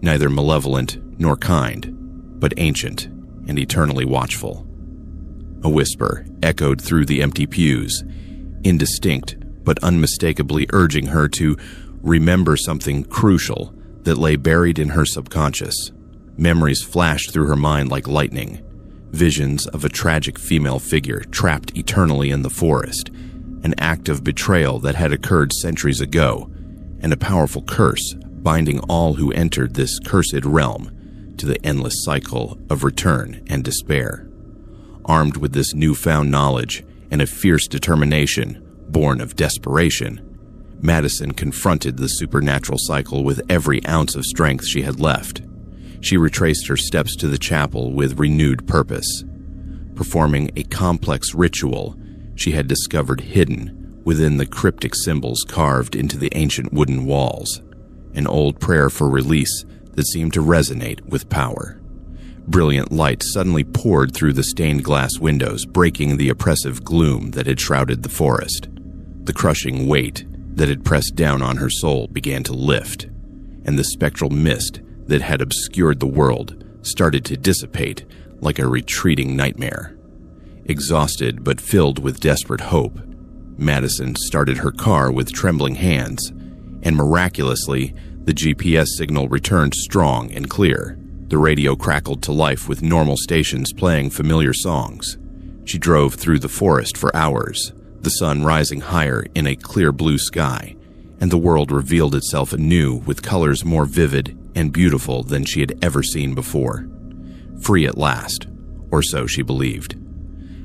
neither malevolent nor kind, but ancient and eternally watchful. A whisper echoed through the empty pews, indistinct but unmistakably urging her to remember something crucial that lay buried in her subconscious. Memories flashed through her mind like lightning, visions of a tragic female figure trapped eternally in the forest, an act of betrayal that had occurred centuries ago, and a powerful curse binding all who entered this cursed realm to the endless cycle of return and despair. Armed with this newfound knowledge and a fierce determination born of desperation, Madison confronted the supernatural cycle with every ounce of strength she had left. She retraced her steps to the chapel with renewed purpose, performing a complex ritual she had discovered hidden within the cryptic symbols carved into the ancient wooden walls, an old prayer for release that seemed to resonate with power. Brilliant light suddenly poured through the stained glass windows, breaking the oppressive gloom that had shrouded the forest. The crushing weight that had pressed down on her soul began to lift, and the spectral mist that had obscured the world started to dissipate like a retreating nightmare. Exhausted but filled with desperate hope, Madison started her car with trembling hands, and miraculously, The GPS signal returned strong and clear. The radio crackled to life with normal stations playing familiar songs. She drove through the forest for hours, the sun rising higher in a clear blue sky, and the world revealed itself anew with colors more vivid and beautiful than she had ever seen before. Free at last, or so she believed.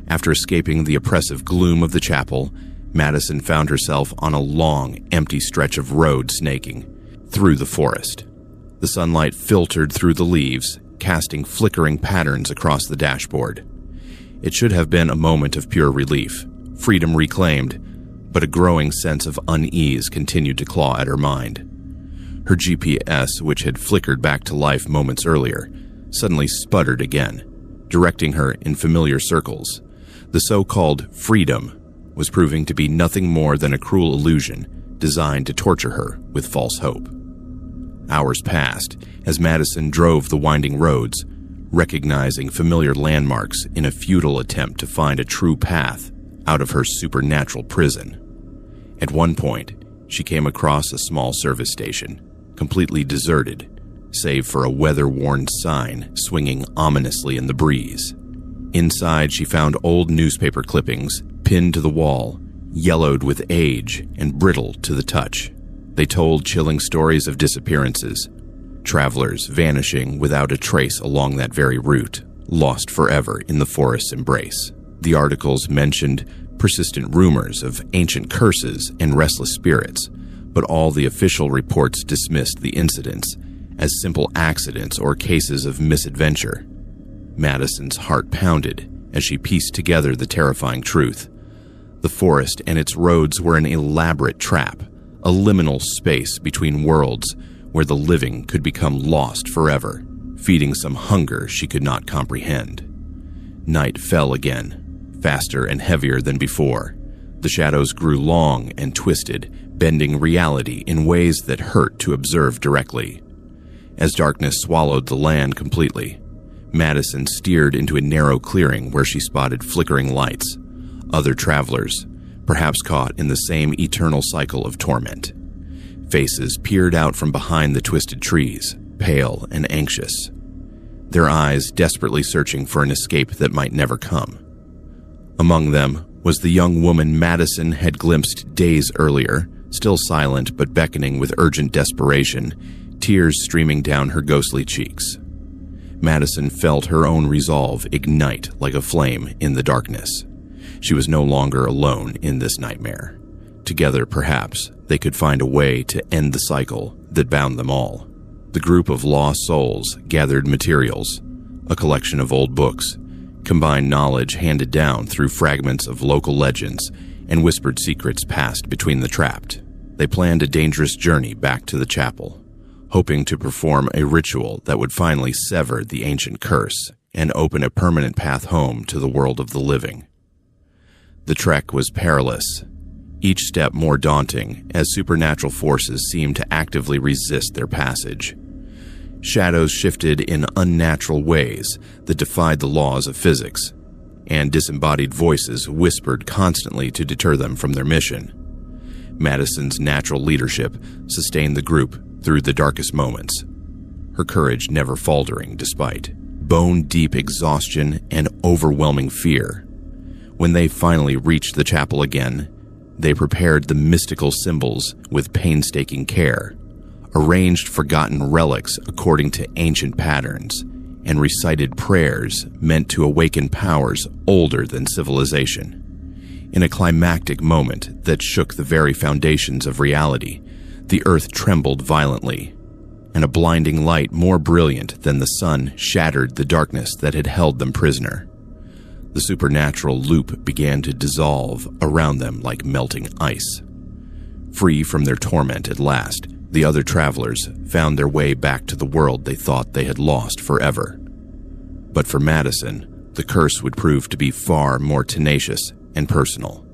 After escaping the oppressive gloom of the chapel, Madison found herself on a long, empty stretch of road snaking through the forest. The sunlight filtered through the leaves, casting flickering patterns across the dashboard. It should have been a moment of pure relief, freedom reclaimed, but a growing sense of unease continued to claw at her mind. Her GPS, which had flickered back to life moments earlier, suddenly sputtered again, directing her in familiar circles. The so-called freedom was proving to be nothing more than a cruel illusion designed to torture her with false hope. Hours passed as Madison drove the winding roads, recognizing familiar landmarks in a futile attempt to find a true path out of her supernatural prison. At one point, she came across a small service station, completely deserted, save for a weather-worn sign swinging ominously in the breeze. Inside, she found old newspaper clippings pinned to the wall, yellowed with age and brittle to the touch. They told chilling stories of disappearances, travelers vanishing without a trace along that very route, lost forever in the forest's embrace. The articles mentioned persistent rumors of ancient curses and restless spirits, but all the official reports dismissed the incidents as simple accidents or cases of misadventure. Madison's heart pounded as she pieced together the terrifying truth. The forest and its roads were an elaborate trap, a liminal space between worlds where the living could become lost forever, feeding some hunger she could not comprehend. Night fell again, faster and heavier than before. The shadows grew long and twisted, bending reality in ways that hurt to observe directly. As darkness swallowed the land completely, Madison steered into a narrow clearing where she spotted flickering lights, other travelers, perhaps caught in the same eternal cycle of torment. Faces peered out from behind the twisted trees, pale and anxious, their eyes desperately searching for an escape that might never come. Among them was the young woman Madison had glimpsed days earlier, still silent but beckoning with urgent desperation, tears streaming down her ghostly cheeks. Madison felt her own resolve ignite like a flame in the darkness. She was no longer alone in this nightmare. Together, perhaps, they could find a way to end the cycle that bound them all. The group of lost souls gathered materials, a collection of old books, combined knowledge handed down through fragments of local legends and whispered secrets passed between the trapped. They planned a dangerous journey back to the chapel, hoping to perform a ritual that would finally sever the ancient curse and open a permanent path home to the world of the living. The trek was perilous, each step more daunting as supernatural forces seemed to actively resist their passage. Shadows shifted in unnatural ways that defied the laws of physics, and disembodied voices whispered constantly to deter them from their mission. Madison's natural leadership sustained the group through the darkest moments, her courage never faltering despite bone-deep exhaustion and overwhelming fear. When they finally reached the chapel again, they prepared the mystical symbols with painstaking care, arranged forgotten relics according to ancient patterns, and recited prayers meant to awaken powers older than civilization. In a climactic moment that shook the very foundations of reality, the earth trembled violently, and a blinding light more brilliant than the sun shattered the darkness that had held them prisoner. The supernatural loop began to dissolve around them like melting ice. Free from their torment at last, the other travelers found their way back to the world they thought they had lost forever. But for Madison, the curse would prove to be far more tenacious and personal.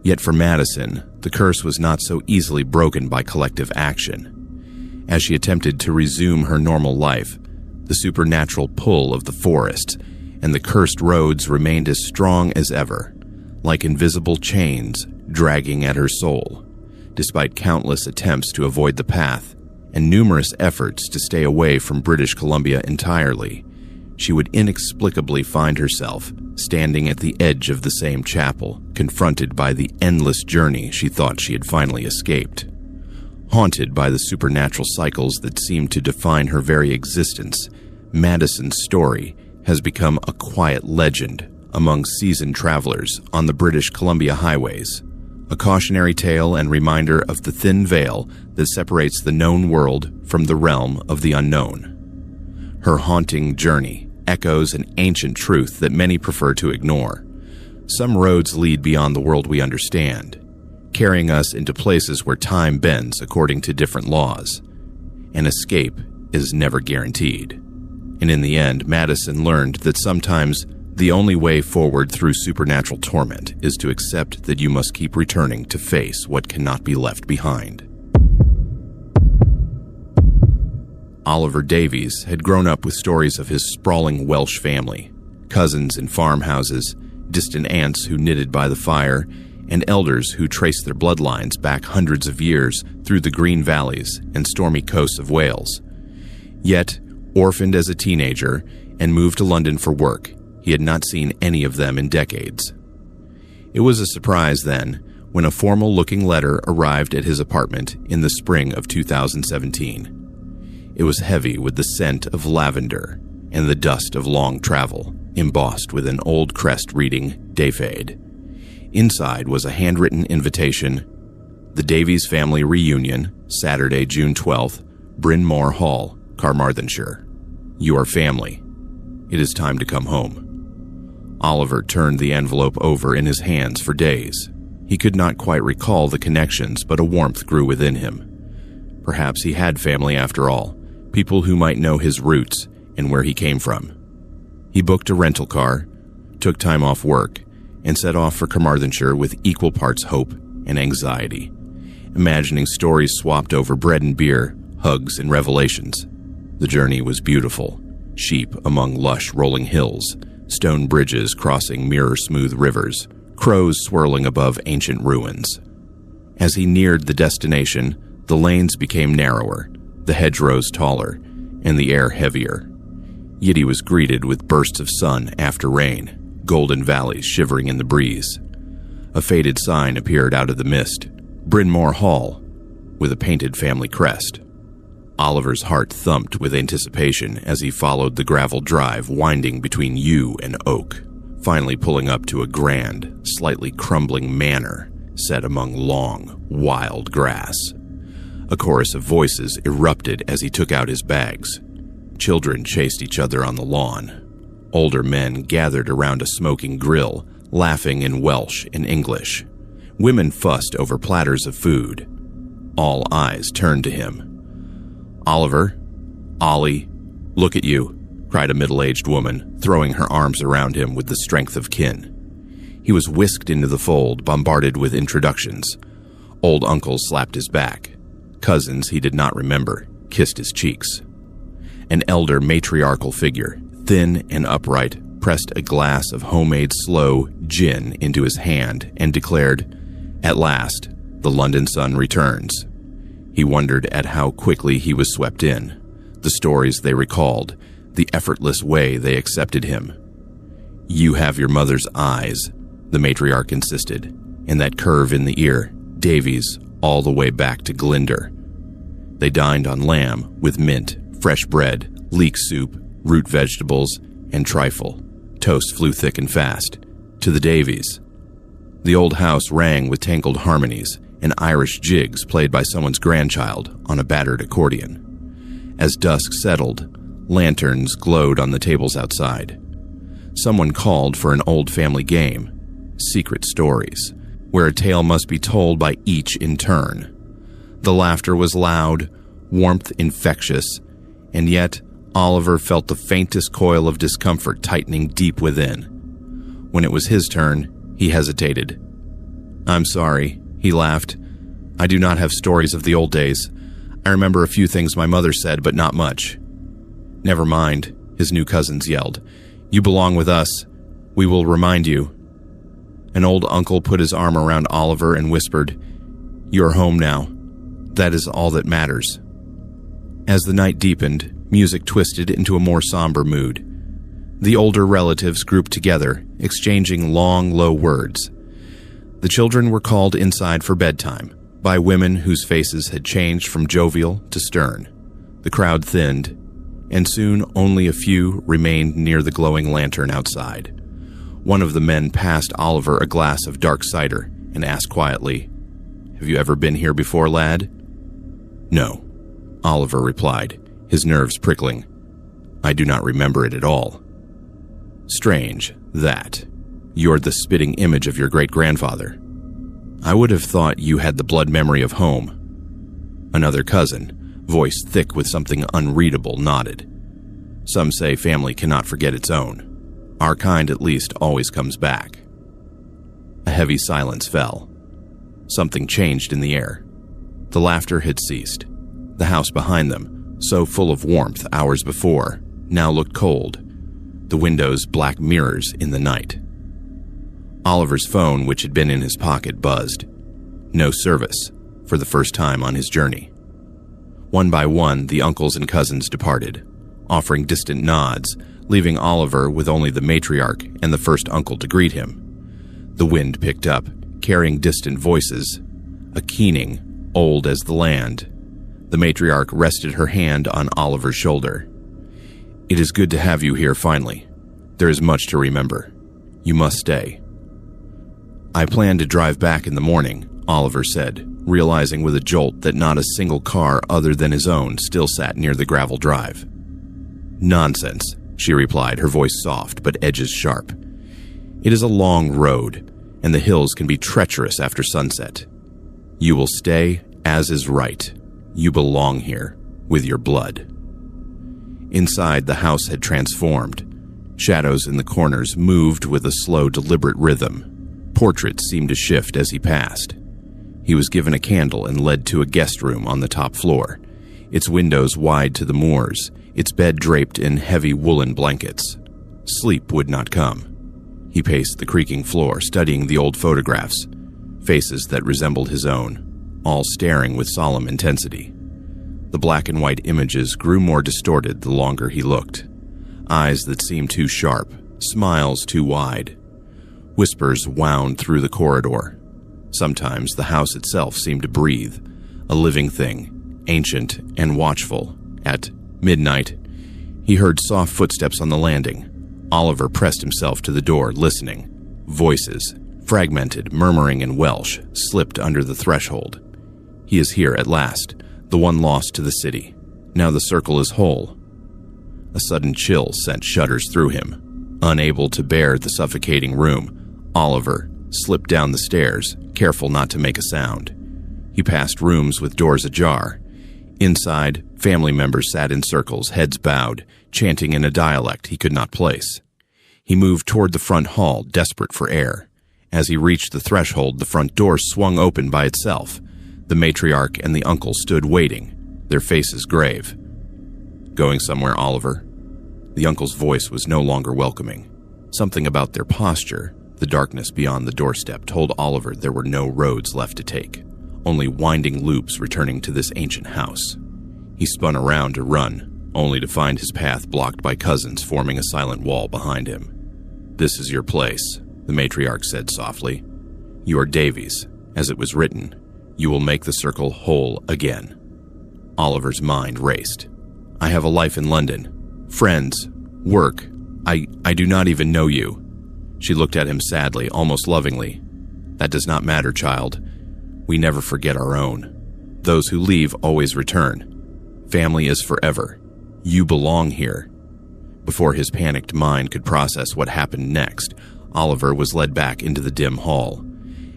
Yet for Madison, the curse was not so easily broken by collective action. As she attempted to resume her normal life, the supernatural pull of the forests and the cursed roads remained as strong as ever, like invisible chains dragging at her soul, despite countless attempts to avoid the path and numerous efforts to stay away from British Columbia entirely, she would inexplicably find herself standing at the edge of the same chapel, confronted by the endless journey she thought she had finally escaped. Haunted by the supernatural cycles that seemed to define her very existence, Madison's story has become a quiet legend among seasoned travelers on the British Columbia highways, a cautionary tale and reminder of the thin veil that separates the known world from the realm of the unknown. Her haunting journey echoes an ancient truth that many prefer to ignore. Some roads lead beyond the world we understand, carrying us into places where time bends according to different laws. An escape is never guaranteed. And in the end, Madison learned that sometimes the only way forward through supernatural torment is to accept that you must keep returning to face what cannot be left behind. Oliver Davies had grown up with stories of his sprawling Welsh family, cousins in farmhouses, distant aunts who knitted by the fire, and elders who traced their bloodlines back hundreds of years through the green valleys and stormy coasts of Wales. Yet, orphaned as a teenager and moved to London for work, he had not seen any of them in decades. It was a surprise then when a formal-looking letter arrived at his apartment in the spring of 2017. It was heavy with the scent of lavender and the dust of long travel, embossed with an old crest reading Dafade. Inside was a handwritten invitation: the Davies family reunion, Saturday, June 12th, Bryn Mawr Hall, Carmarthenshire. You are family. It is time to come home. Oliver turned the envelope over in his hands for days. He could not quite recall the connections, but a warmth grew within him. Perhaps he had family after all, people who might know his roots and where he came from. He booked a rental car, took time off work, and set off for Carmarthenshire with equal parts hope and anxiety, imagining stories swapped over bread and beer, hugs and revelations. The journey was beautiful: sheep among lush rolling hills, stone bridges crossing mirror-smooth rivers, crows swirling above ancient ruins. As he neared the destination, the lanes became narrower, the hedgerows taller, and the air heavier. Yet he was greeted with bursts of sun after rain, golden valleys shivering in the breeze. A faded sign appeared out of the mist: Bryn Mawr Hall, with a painted family crest. Oliver's heart thumped with anticipation as he followed the gravel drive winding between yew and oak, finally pulling up to a grand, slightly crumbling manor set among long, wild grass. A chorus of voices erupted as he took out his bags. Children chased each other on the lawn. Older men gathered around a smoking grill, laughing in Welsh and English. Women fussed over platters of food. All eyes turned to him. "Oliver, Ollie, look at you," cried a middle-aged woman, throwing her arms around him with the strength of kin. He was whisked into the fold, bombarded with introductions. Old uncles slapped his back. Cousins he did not remember kissed his cheeks. An elder matriarchal figure, thin and upright, pressed a glass of homemade sloe gin into his hand and declared, "At last, the London sun returns." He wondered at how quickly he was swept in, the stories they recalled, the effortless way they accepted him. "You have your mother's eyes," the matriarch insisted, and that curve in the ear, Davies, all the way back to Glyndŵr. They dined on lamb with mint, fresh bread, leek soup, root vegetables, and trifle. Toast flew thick and fast. To the Davies. The old house rang with tangled harmonies and Irish jigs played by someone's grandchild on a battered accordion. As dusk settled, lanterns glowed on the tables outside. Someone called for an old family game, Secret Stories, where a tale must be told by each in turn. The laughter was loud, warmth infectious, and yet Oliver felt the faintest coil of discomfort tightening deep within. When it was his turn, he hesitated. "I'm sorry," he laughed. "I do not have stories of the old days. I remember a few things my mother said, but not much." "Never mind," his new cousins yelled. "You belong with us. We will remind you." An old uncle put his arm around Oliver and whispered, "You are home now. That is all that matters." As the night deepened, music twisted into a more somber mood. The older relatives grouped together, exchanging long, low words. The children were called inside for bedtime by women whose faces had changed from jovial to stern. The crowd thinned, and soon only a few remained near the glowing lantern outside. One of the men passed Oliver a glass of dark cider and asked quietly, "Have you ever been here before, lad?" "No," Oliver replied, his nerves prickling. "I do not remember it at all." "Strange, that. You're the spitting image of your great-grandfather. I would have thought you had the blood memory of home." Another cousin, voice thick with something unreadable, nodded. "Some say family cannot forget its own. Our kind, at least, always comes back." A heavy silence fell. Something changed in the air. The laughter had ceased. The house behind them, so full of warmth hours before, now looked cold, the windows black mirrors in the night. Oliver's phone, which had been in his pocket, buzzed. No service, for the first time on his journey. One by one, the uncles and cousins departed, offering distant nods, leaving Oliver with only the matriarch and the first uncle to greet him. The wind picked up, carrying distant voices, a keening, old as the land. The matriarch rested her hand on Oliver's shoulder. "It is good to have you here finally. There is much to remember. You must stay." "I plan to drive back in the morning," Oliver said, realizing with a jolt that not a single car other than his own still sat near the gravel drive. "Nonsense," she replied, her voice soft but edges sharp. "It is a long road, and the hills can be treacherous after sunset. You will stay, as is right. You belong here, with your blood." Inside, the house had transformed. Shadows in the corners moved with a slow, deliberate rhythm. Portraits seemed to shift as he passed. He was given a candle and led to a guest room on the top floor, its windows wide to the moors, its bed draped in heavy woolen blankets. Sleep would not come. He paced the creaking floor, studying the old photographs, faces that resembled his own, all staring with solemn intensity. The black and white images grew more distorted the longer he looked. Eyes that seemed too sharp, smiles too wide. Whispers wound through the corridor. Sometimes the house itself seemed to breathe, a living thing, ancient and watchful. At midnight, he heard soft footsteps on the landing. Oliver pressed himself to the door, listening. Voices, fragmented, murmuring in Welsh, slipped under the threshold. He is here at last, the one lost to the city. Now the circle is whole. A sudden chill sent shudders through him. Unable to bear the suffocating room, Oliver slipped down the stairs, careful not to make a sound. He passed rooms with doors ajar. Inside, family members sat in circles, heads bowed, chanting in a dialect he could not place. He moved toward the front hall, desperate for air. As he reached the threshold, the front door swung open by itself. The matriarch and the uncle stood waiting, their faces grave. "Going somewhere, Oliver?" The uncle's voice was no longer welcoming. Something about their posture, the darkness beyond the doorstep, told Oliver there were no roads left to take, only winding loops returning to this ancient house. He spun around to run, only to find his path blocked by cousins forming a silent wall behind him. "This is your place," the matriarch said softly. "You are Davies, as it was written. You will make the circle whole again." Oliver's mind raced. "I have a life in London. Friends. Work. I do not even know you." She looked at him sadly, almost lovingly. "That does not matter, child. We never forget our own. Those who leave always return. Family is forever. You belong here." Before his panicked mind could process what happened next, Oliver was led back into the dim hall.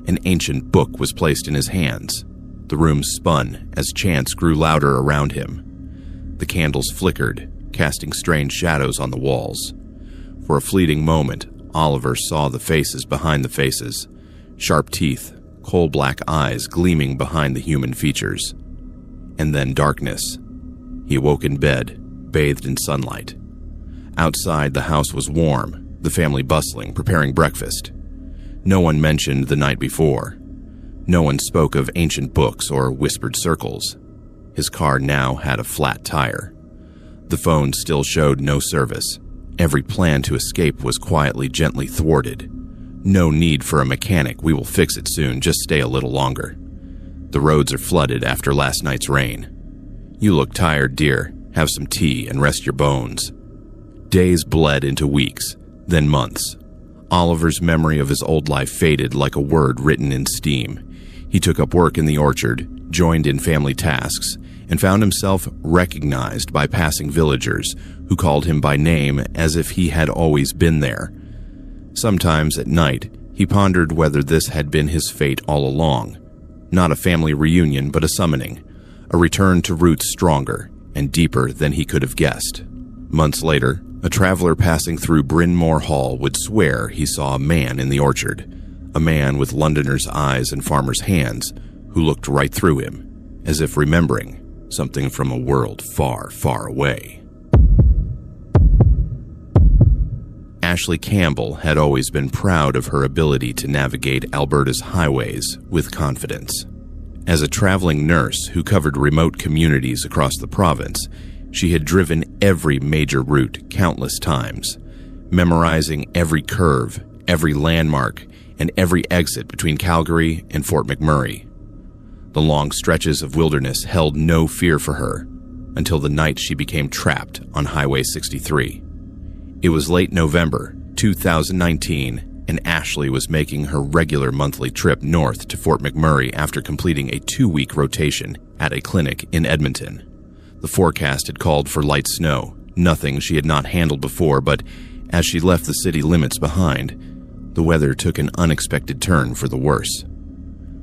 An ancient book was placed in his hands. The room spun as chants grew louder around him. The candles flickered, casting strange shadows on the walls. For a fleeting moment, Oliver saw the faces behind the faces, sharp teeth, coal-black eyes gleaming behind the human features. And then darkness. He awoke in bed, bathed in sunlight. Outside, the house was warm, the family bustling, preparing breakfast. No one mentioned the night before. No one spoke of ancient books or whispered circles. His car now had a flat tire. The phone still showed no service. Every plan to escape was gently thwarted. "No need for a mechanic, we will fix it soon, just stay a little longer. The roads are flooded after last night's rain. You look tired, dear. Have some tea and rest your bones." Days bled into weeks, then months. Oliver's memory of his old life faded like a word written in steam. He took up work in the orchard, joined in family tasks, and found himself recognized by passing villagers who called him by name as if he had always been there. Sometimes at night, he pondered whether this had been his fate all along. Not a family reunion, but a summoning, a return to roots stronger and deeper than he could have guessed. Months later, a traveler passing through Bryn Mawr Hall would swear he saw a man in the orchard, a man with Londoner's eyes and farmer's hands who looked right through him, as if remembering something from a world far, far away. Ashley Campbell had always been proud of her ability to navigate Alberta's highways with confidence. As a traveling nurse who covered remote communities across the province, she had driven every major route countless times, memorizing every curve, every landmark, and every exit between Calgary and Fort McMurray. The long stretches of wilderness held no fear for her until the night she became trapped on Highway 63. It was late November 2019, and Ashley was making her regular monthly trip north to Fort McMurray after completing a 2-week rotation at a clinic in Edmonton. The forecast had called for light snow, nothing she had not handled before, but as she left the city limits behind, the weather took an unexpected turn for the worse.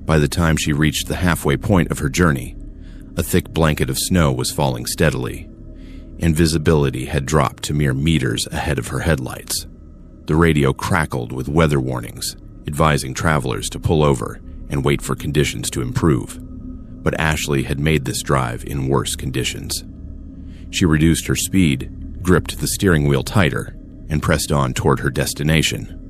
By the time she reached the halfway point of her journey, a thick blanket of snow was falling steadily, and visibility had dropped to mere meters ahead of her headlights. The radio crackled with weather warnings, advising travelers to pull over and wait for conditions to improve. But Ashley had made this drive in worse conditions. She reduced her speed, gripped the steering wheel tighter, and pressed on toward her destination.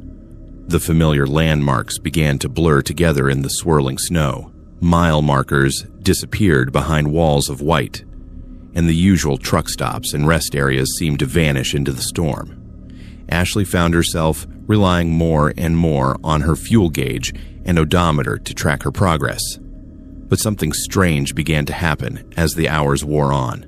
The familiar landmarks began to blur together in the swirling snow. Mile markers disappeared behind walls of white, and the usual truck stops and rest areas seemed to vanish into the storm. Ashley found herself relying more and more on her fuel gauge and odometer to track her progress. But something strange began to happen as the hours wore on.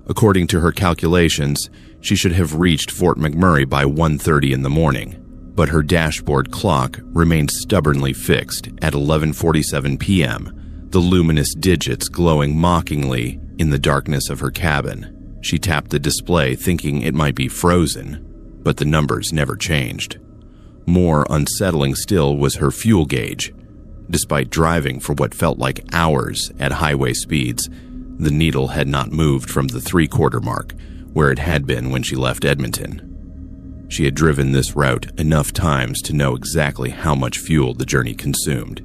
According to her calculations, she should have reached Fort McMurray by 1:30 in the morning, but her dashboard clock remained stubbornly fixed at 11:47 p.m., the luminous digits glowing mockingly in the darkness of her cabin. She tapped the display thinking it might be frozen, but the numbers never changed. More unsettling still was her fuel gauge. Despite driving for what felt like hours at highway speeds, the needle had not moved from the 3/4 mark, where it had been when she left Edmonton. She had driven this route enough times to know exactly how much fuel the journey consumed,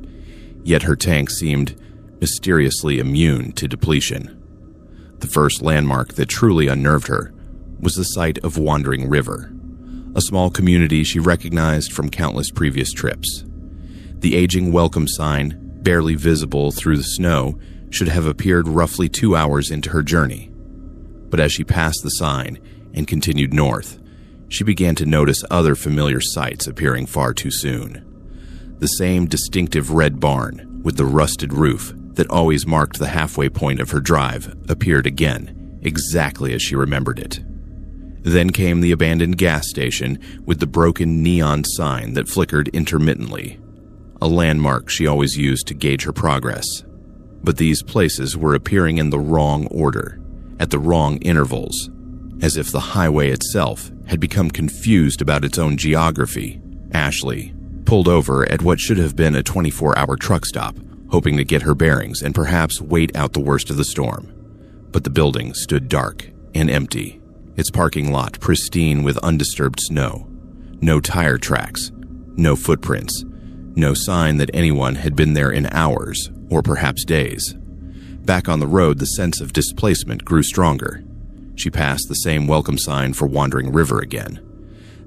yet her tank seemed mysteriously immune to depletion. The first landmark that truly unnerved her was the sight of Wandering River, a small community she recognized from countless previous trips. The aging welcome sign, barely visible through the snow, should have appeared roughly 2 hours into her journey. But as she passed the sign and continued north, she began to notice other familiar sights appearing far too soon. The same distinctive red barn with the rusted roof that always marked the halfway point of her drive appeared again, exactly as she remembered it. Then came the abandoned gas station with the broken neon sign that flickered intermittently, a landmark she always used to gauge her progress. But these places were appearing in the wrong order, at the wrong intervals, as if the highway itself had become confused about its own geography. Ashley pulled over at what should have been a 24-hour truck stop, hoping to get her bearings and perhaps wait out the worst of the storm. But the building stood dark and empty, its parking lot pristine with undisturbed snow. No tire tracks, no footprints, no sign that anyone had been there in hours or perhaps days. Back on the road, the sense of displacement grew stronger. She passed the same welcome sign for Wandering River again,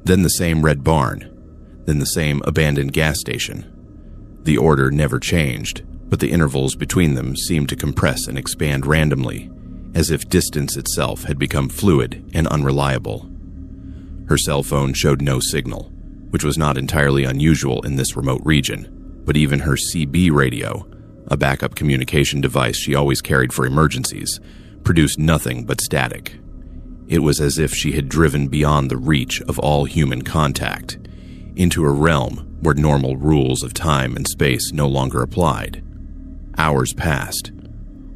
then the same red barn, then the same abandoned gas station. The order never changed, but the intervals between them seemed to compress and expand randomly, as if distance itself had become fluid and unreliable. Her cell phone showed no signal, which was not entirely unusual in this remote region, but even her CB radio, a backup communication device she always carried for emergencies, produced nothing but static. It was as if she had driven beyond the reach of all human contact, into a realm where normal rules of time and space no longer applied. Hours passed,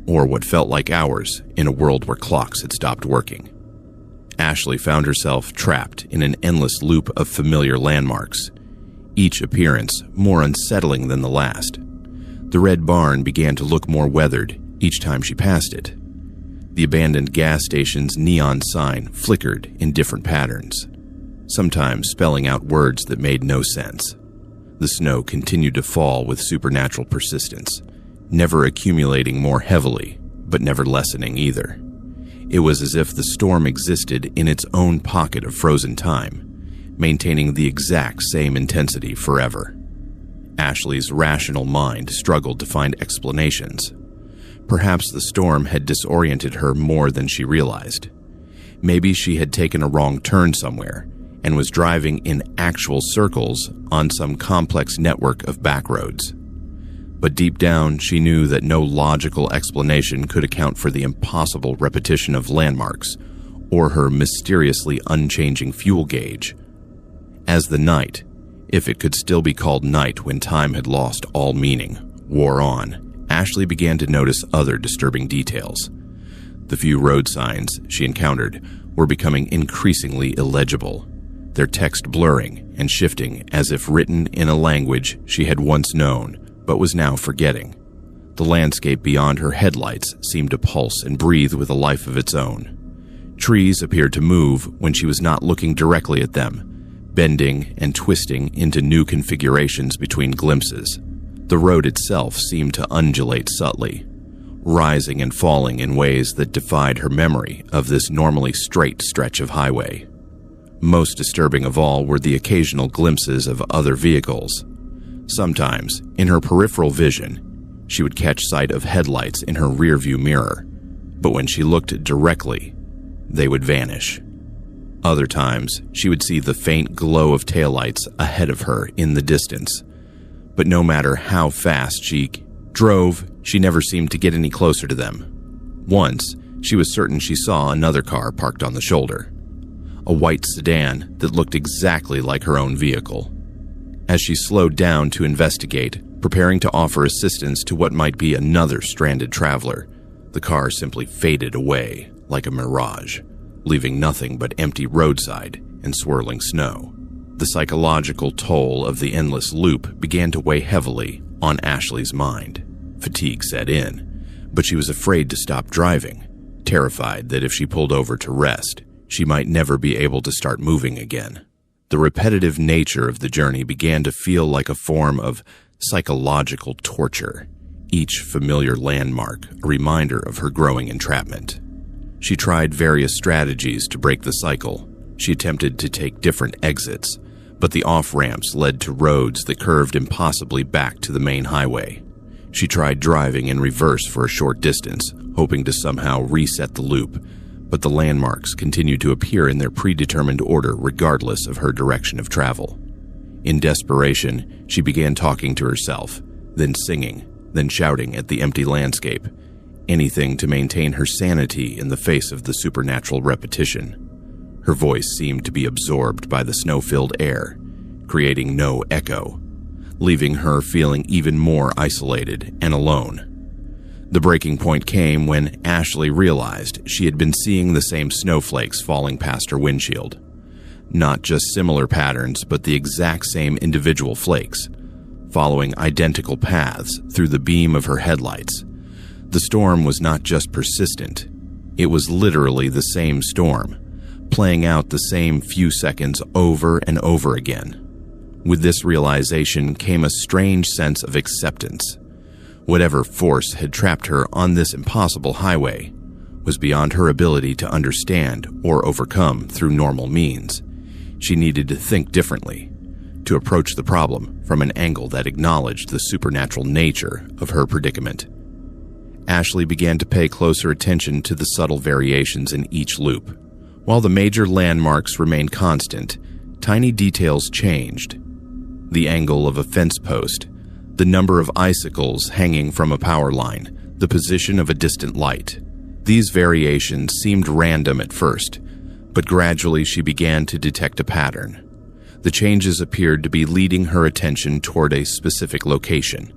or what felt like hours in a world where clocks had stopped working. Ashley found herself trapped in an endless loop of familiar landmarks, each appearance more unsettling than the last. The red barn began to look more weathered each time she passed it. The abandoned gas station's neon sign flickered in different patterns, sometimes spelling out words that made no sense. The snow continued to fall with supernatural persistence, never accumulating more heavily, but never lessening either. It was as if the storm existed in its own pocket of frozen time, maintaining the exact same intensity forever. Ashley's rational mind struggled to find explanations. Perhaps the storm had disoriented her more than she realized. Maybe she had taken a wrong turn somewhere and was driving in actual circles on some complex network of backroads. But deep down, she knew that no logical explanation could account for the impossible repetition of landmarks or her mysteriously unchanging fuel gauge. As the night, if it could still be called night when time had lost all meaning, wore on, Ashley began to notice other disturbing details. The few road signs she encountered were becoming increasingly illegible, their text blurring and shifting as if written in a language she had once known but was now forgetting. The landscape beyond her headlights seemed to pulse and breathe with a life of its own. Trees appeared to move when she was not looking directly at them, bending and twisting into new configurations between glimpses. The road itself seemed to undulate subtly, rising and falling in ways that defied her memory of this normally straight stretch of highway. Most disturbing of all were the occasional glimpses of other vehicles. Sometimes, in her peripheral vision, she would catch sight of headlights in her rearview mirror, but when she looked directly, they would vanish. Other times, she would see the faint glow of taillights ahead of her in the distance, but no matter how fast she drove, she never seemed to get any closer to them. Once, she was certain she saw another car parked on the shoulder, a white sedan that looked exactly like her own vehicle. As she slowed down to investigate, preparing to offer assistance to what might be another stranded traveler, the car simply faded away like a mirage, leaving nothing but empty roadside and swirling snow. The psychological toll of the endless loop began to weigh heavily on Ashley's mind. Fatigue set in, but she was afraid to stop driving, terrified that if she pulled over to rest, she might never be able to start moving again. The repetitive nature of the journey began to feel like a form of psychological torture, each familiar landmark a reminder of her growing entrapment. She tried various strategies to break the cycle. She attempted to take different exits, but the off-ramps led to roads that curved impossibly back to the main highway. She tried driving in reverse for a short distance, hoping to somehow reset the loop, but the landmarks continued to appear in their predetermined order regardless of her direction of travel. In desperation, she began talking to herself, then singing, then shouting at the empty landscape, anything to maintain her sanity in the face of the supernatural repetition. Her voice seemed to be absorbed by the snow-filled air, creating no echo, leaving her feeling even more isolated and alone. The breaking point came when Ashley realized she had been seeing the same snowflakes falling past her windshield. Not just similar patterns, but the exact same individual flakes, following identical paths through the beam of her headlights. The storm was not just persistent, it was literally the same storm, playing out the same few seconds over and over again. With this realization came a strange sense of acceptance. Whatever force had trapped her on this impossible highway was beyond her ability to understand or overcome through normal means. She needed to think differently, to approach the problem from an angle that acknowledged the supernatural nature of her predicament. Ashley began to pay closer attention to the subtle variations in each loop. While the major landmarks remained constant, tiny details changed. The angle of a fence post, the number of icicles hanging from a power line, the position of a distant light. These variations seemed random at first, but gradually she began to detect a pattern. The changes appeared to be leading her attention toward a specific location,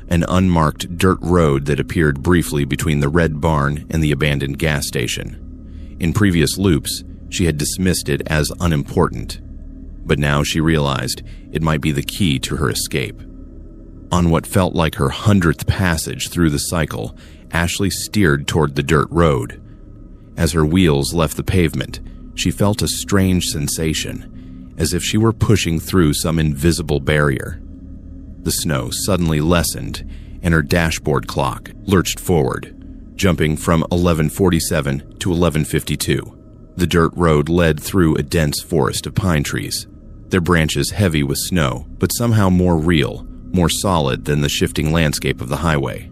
an unmarked dirt road that appeared briefly between the red barn and the abandoned gas station. In previous loops, she had dismissed it as unimportant, but now she realized it might be the key to her escape. On what felt like her 100th passage through the cycle, Ashley steered toward the dirt road. As her wheels left the pavement, she felt a strange sensation, as if she were pushing through some invisible barrier. The snow suddenly lessened, and her dashboard clock lurched forward, jumping from 11:47 to 11:52. The dirt road led through a dense forest of pine trees, their branches heavy with snow, but somehow more real, more solid than the shifting landscape of the highway.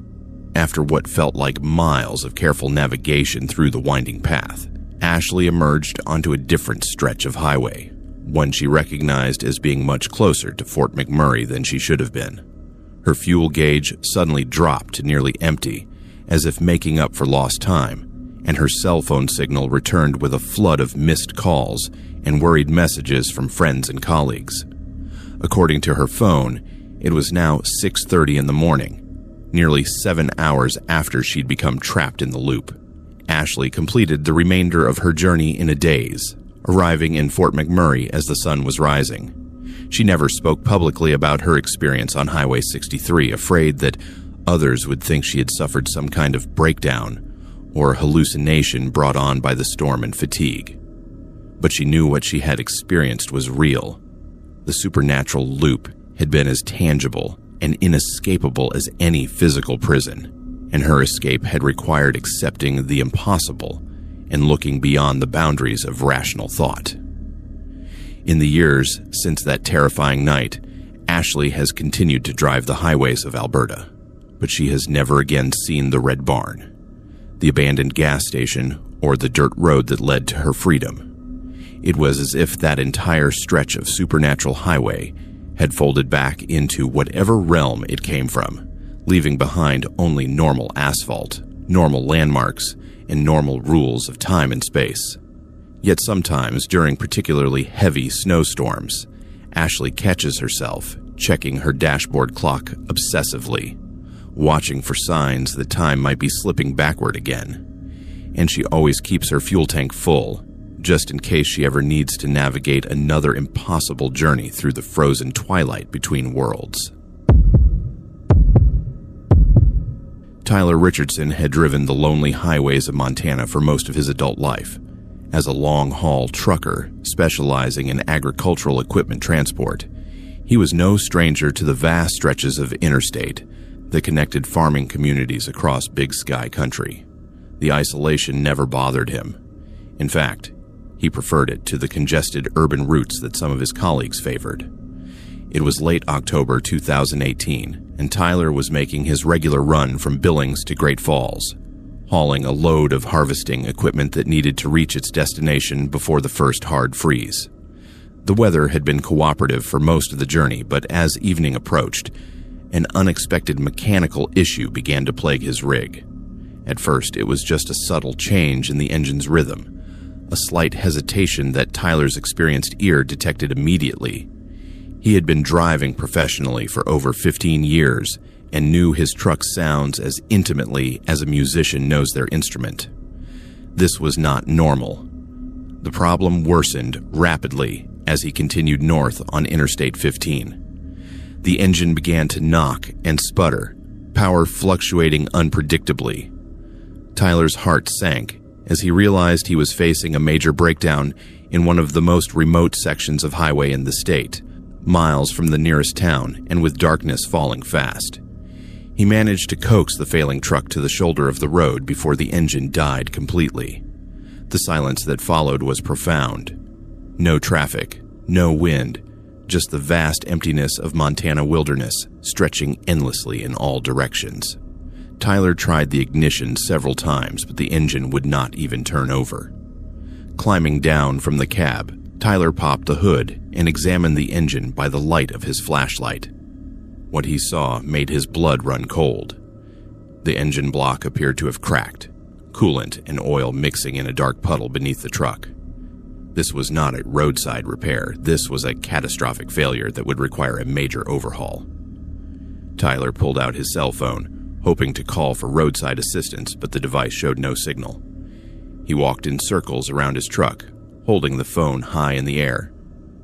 After what felt like miles of careful navigation through the winding path, Ashley emerged onto a different stretch of highway, one she recognized as being much closer to Fort McMurray than she should have been. Her fuel gauge suddenly dropped to nearly empty, as if making up for lost time, and her cell phone signal returned with a flood of missed calls and worried messages from friends and colleagues. According to her phone, it was now 6:30 in the morning, nearly 7 hours after she'd become trapped in the loop. Ashley completed the remainder of her journey in a daze, arriving in Fort McMurray as the sun was rising. She never spoke publicly about her experience on Highway 63, afraid that others would think she had suffered some kind of breakdown or hallucination brought on by the storm and fatigue. But she knew what she had experienced was real. The supernatural loop had been as tangible and inescapable as any physical prison, and her escape had required accepting the impossible and looking beyond the boundaries of rational thought. In the years since that terrifying night, Ashley has continued to drive the highways of Alberta, but she has never again seen the Red Barn, the abandoned gas station, or the dirt road that led to her freedom. It was as if that entire stretch of supernatural highway had folded back into whatever realm it came from, leaving behind only normal asphalt, normal landmarks, and normal rules of time and space. Yet sometimes, during particularly heavy snowstorms, Ashley catches herself checking her dashboard clock obsessively, watching for signs that time might be slipping backward again. And she always keeps her fuel tank full, just in case she ever needs to navigate another impossible journey through the frozen twilight between worlds. Tyler Richardson had driven the lonely highways of Montana for most of his adult life. As a long-haul trucker specializing in agricultural equipment transport, he was no stranger to the vast stretches of interstate that connected farming communities across Big Sky country. The isolation never bothered him. In fact, he preferred it to the congested urban routes that some of his colleagues favored. It was late October 2018, and Tyler was making his regular run from Billings to Great Falls, hauling a load of harvesting equipment that needed to reach its destination before the first hard freeze. The weather had been cooperative for most of the journey, but as evening approached, an unexpected mechanical issue began to plague his rig. At first, it was just a subtle change in the engine's rhythm, a slight hesitation that Tyler's experienced ear detected immediately. He had been driving professionally for over 15 years and knew his truck's sounds as intimately as a musician knows their instrument. This was not normal. The problem worsened rapidly as he continued north on Interstate 15. The engine began to knock and sputter, power fluctuating unpredictably. Tyler's heart sank as he realized he was facing a major breakdown in one of the most remote sections of highway in the state, miles from the nearest town and with darkness falling fast. He managed to coax the failing truck to the shoulder of the road before the engine died completely. The silence that followed was profound. No traffic, no wind, just the vast emptiness of Montana wilderness, stretching endlessly in all directions. Tyler tried the ignition several times, but the engine would not even turn over. Climbing down from the cab, Tyler popped the hood and examined the engine by the light of his flashlight. What he saw made his blood run cold. The engine block appeared to have cracked, coolant and oil mixing in a dark puddle beneath the truck. This was not a roadside repair. This was a catastrophic failure that would require a major overhaul. Tyler pulled out his cell phone, hoping to call for roadside assistance, but the device showed no signal. He walked in circles around his truck, holding the phone high in the air,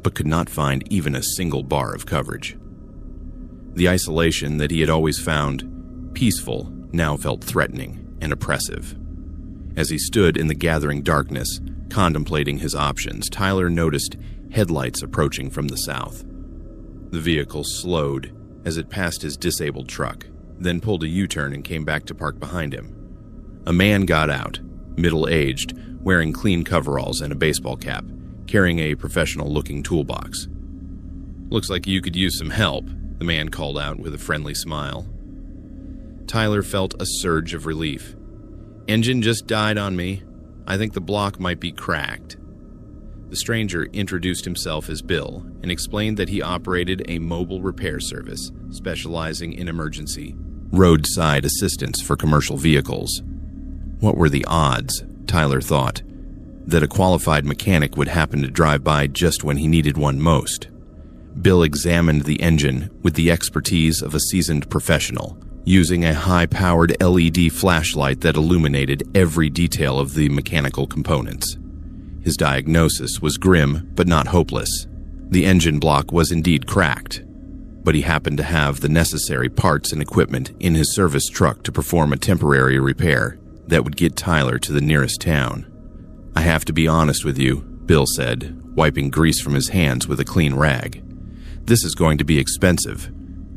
but could not find even a single bar of coverage. The isolation that he had always found peaceful now felt threatening and oppressive. As he stood in the gathering darkness, contemplating his options, Tyler noticed headlights approaching from the south. The vehicle slowed as it passed his disabled truck, then pulled a U-turn and came back to park behind him. A man got out, middle-aged, wearing clean coveralls and a baseball cap, carrying a professional-looking toolbox. "Looks like you could use some help," the man called out with a friendly smile. Tyler felt a surge of relief. "Engine just died on me. I think the block might be cracked." The stranger introduced himself as Bill and explained that he operated a mobile repair service specializing in emergency roadside assistance for commercial vehicles. What were the odds, Tyler thought, that a qualified mechanic would happen to drive by just when he needed one most? Bill examined the engine with the expertise of a seasoned professional, using a high-powered LED flashlight that illuminated every detail of the mechanical components. His diagnosis was grim but not hopeless. The engine block was indeed cracked, but he happened to have the necessary parts and equipment in his service truck to perform a temporary repair that would get Tyler to the nearest town. "I have to be honest with you," Bill said, wiping grease from his hands with a clean rag. "This is going to be expensive.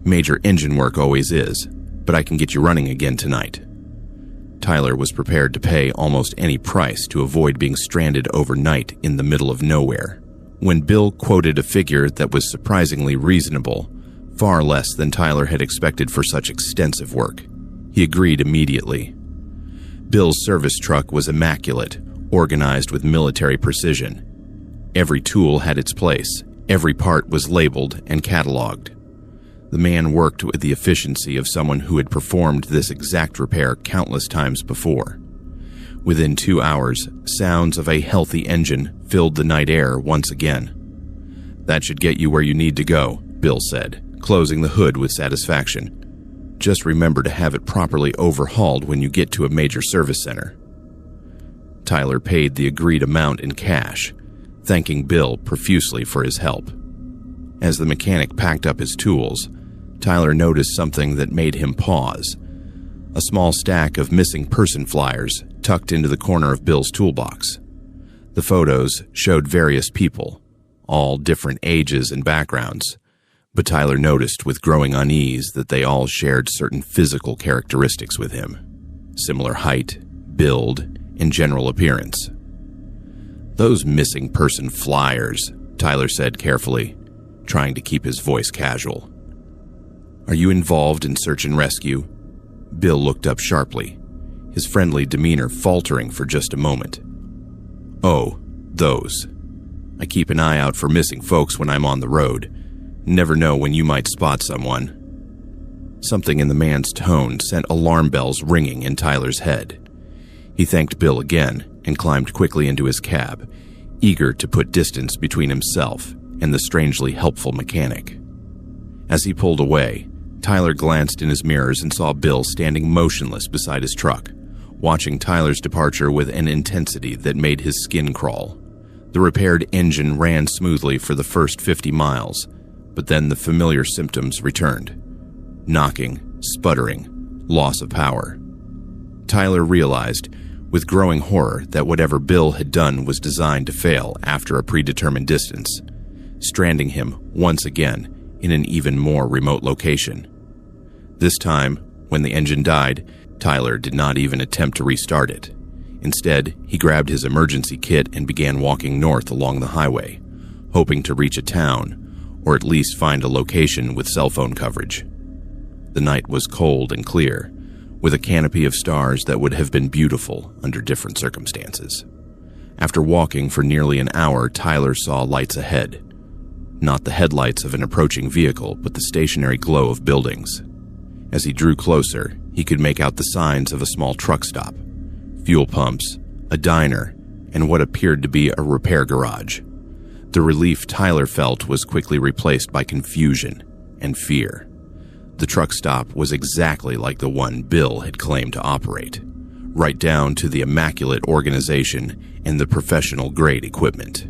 Major engine work always is, but I can get you running again tonight." Tyler was prepared to pay almost any price to avoid being stranded overnight in the middle of nowhere. When Bill quoted a figure that was surprisingly reasonable, far less than Tyler had expected for such extensive work, he agreed immediately. Bill's service truck was immaculate, organized with military precision. Every tool had its place, every part was labeled and cataloged. The man worked with the efficiency of someone who had performed this exact repair countless times before. Within 2 hours, sounds of a healthy engine filled the night air once again. "That should get you where you need to go," Bill said, closing the hood with satisfaction. "Just remember to have it properly overhauled when you get to a major service center." Tyler paid the agreed amount in cash, thanking Bill profusely for his help. As the mechanic packed up his tools, Tyler noticed something that made him pause. A small stack of missing person flyers tucked into the corner of Bill's toolbox. The photos showed various people, all different ages and backgrounds, but Tyler noticed with growing unease that they all shared certain physical characteristics with him: similar height, build, and general appearance. "Those missing person flyers," Tyler said carefully, trying to keep his voice casual. "Are you involved in search and rescue?" Bill looked up sharply, his friendly demeanor faltering for just a moment. "Oh, those. I keep an eye out for missing folks when I'm on the road. Never know when you might spot someone." Something in the man's tone sent alarm bells ringing in Tyler's head. He thanked Bill again and climbed quickly into his cab, eager to put distance between himself and the strangely helpful mechanic. As he pulled away, Tyler glanced in his mirrors and saw Bill standing motionless beside his truck, watching Tyler's departure with an intensity that made his skin crawl. The repaired engine ran smoothly for the first 50 miles, but then the familiar symptoms returned: knocking, sputtering, loss of power. Tyler realized, with growing horror, that whatever Bill had done was designed to fail after a predetermined distance, stranding him once again in an even more remote location. This time, when the engine died, Tyler did not even attempt to restart it. Instead, he grabbed his emergency kit and began walking north along the highway, hoping to reach a town or at least find a location with cell phone coverage. The night was cold and clear, with a canopy of stars that would have been beautiful under different circumstances. After walking for nearly an hour, Tyler saw lights ahead. Not the headlights of an approaching vehicle, but the stationary glow of buildings. As he drew closer, he could make out the signs of a small truck stop, fuel pumps, a diner, and what appeared to be a repair garage. The relief Tyler felt was quickly replaced by confusion and fear. The truck stop was exactly like the one Bill had claimed to operate, right down to the immaculate organization and the professional-grade equipment.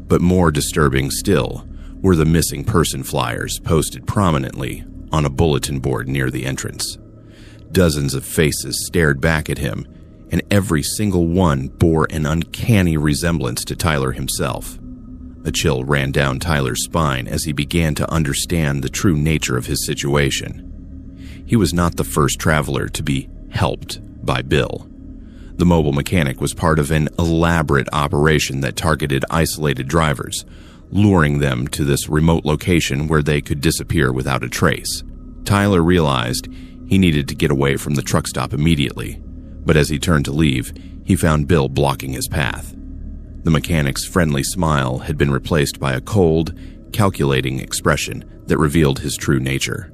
But more disturbing still were the missing person flyers posted prominently on a bulletin board near the entrance. Dozens of faces stared back at him, and every single one bore an uncanny resemblance to Tyler himself. A chill ran down Tyler's spine as he began to understand the true nature of his situation. He was not the first traveler to be helped by Bill. The mobile mechanic was part of an elaborate operation that targeted isolated drivers, luring them to this remote location where they could disappear without a trace. Tyler realized he needed to get away from the truck stop immediately, but as he turned to leave, he found Bill blocking his path. The mechanic's friendly smile had been replaced by a cold, calculating expression that revealed his true nature.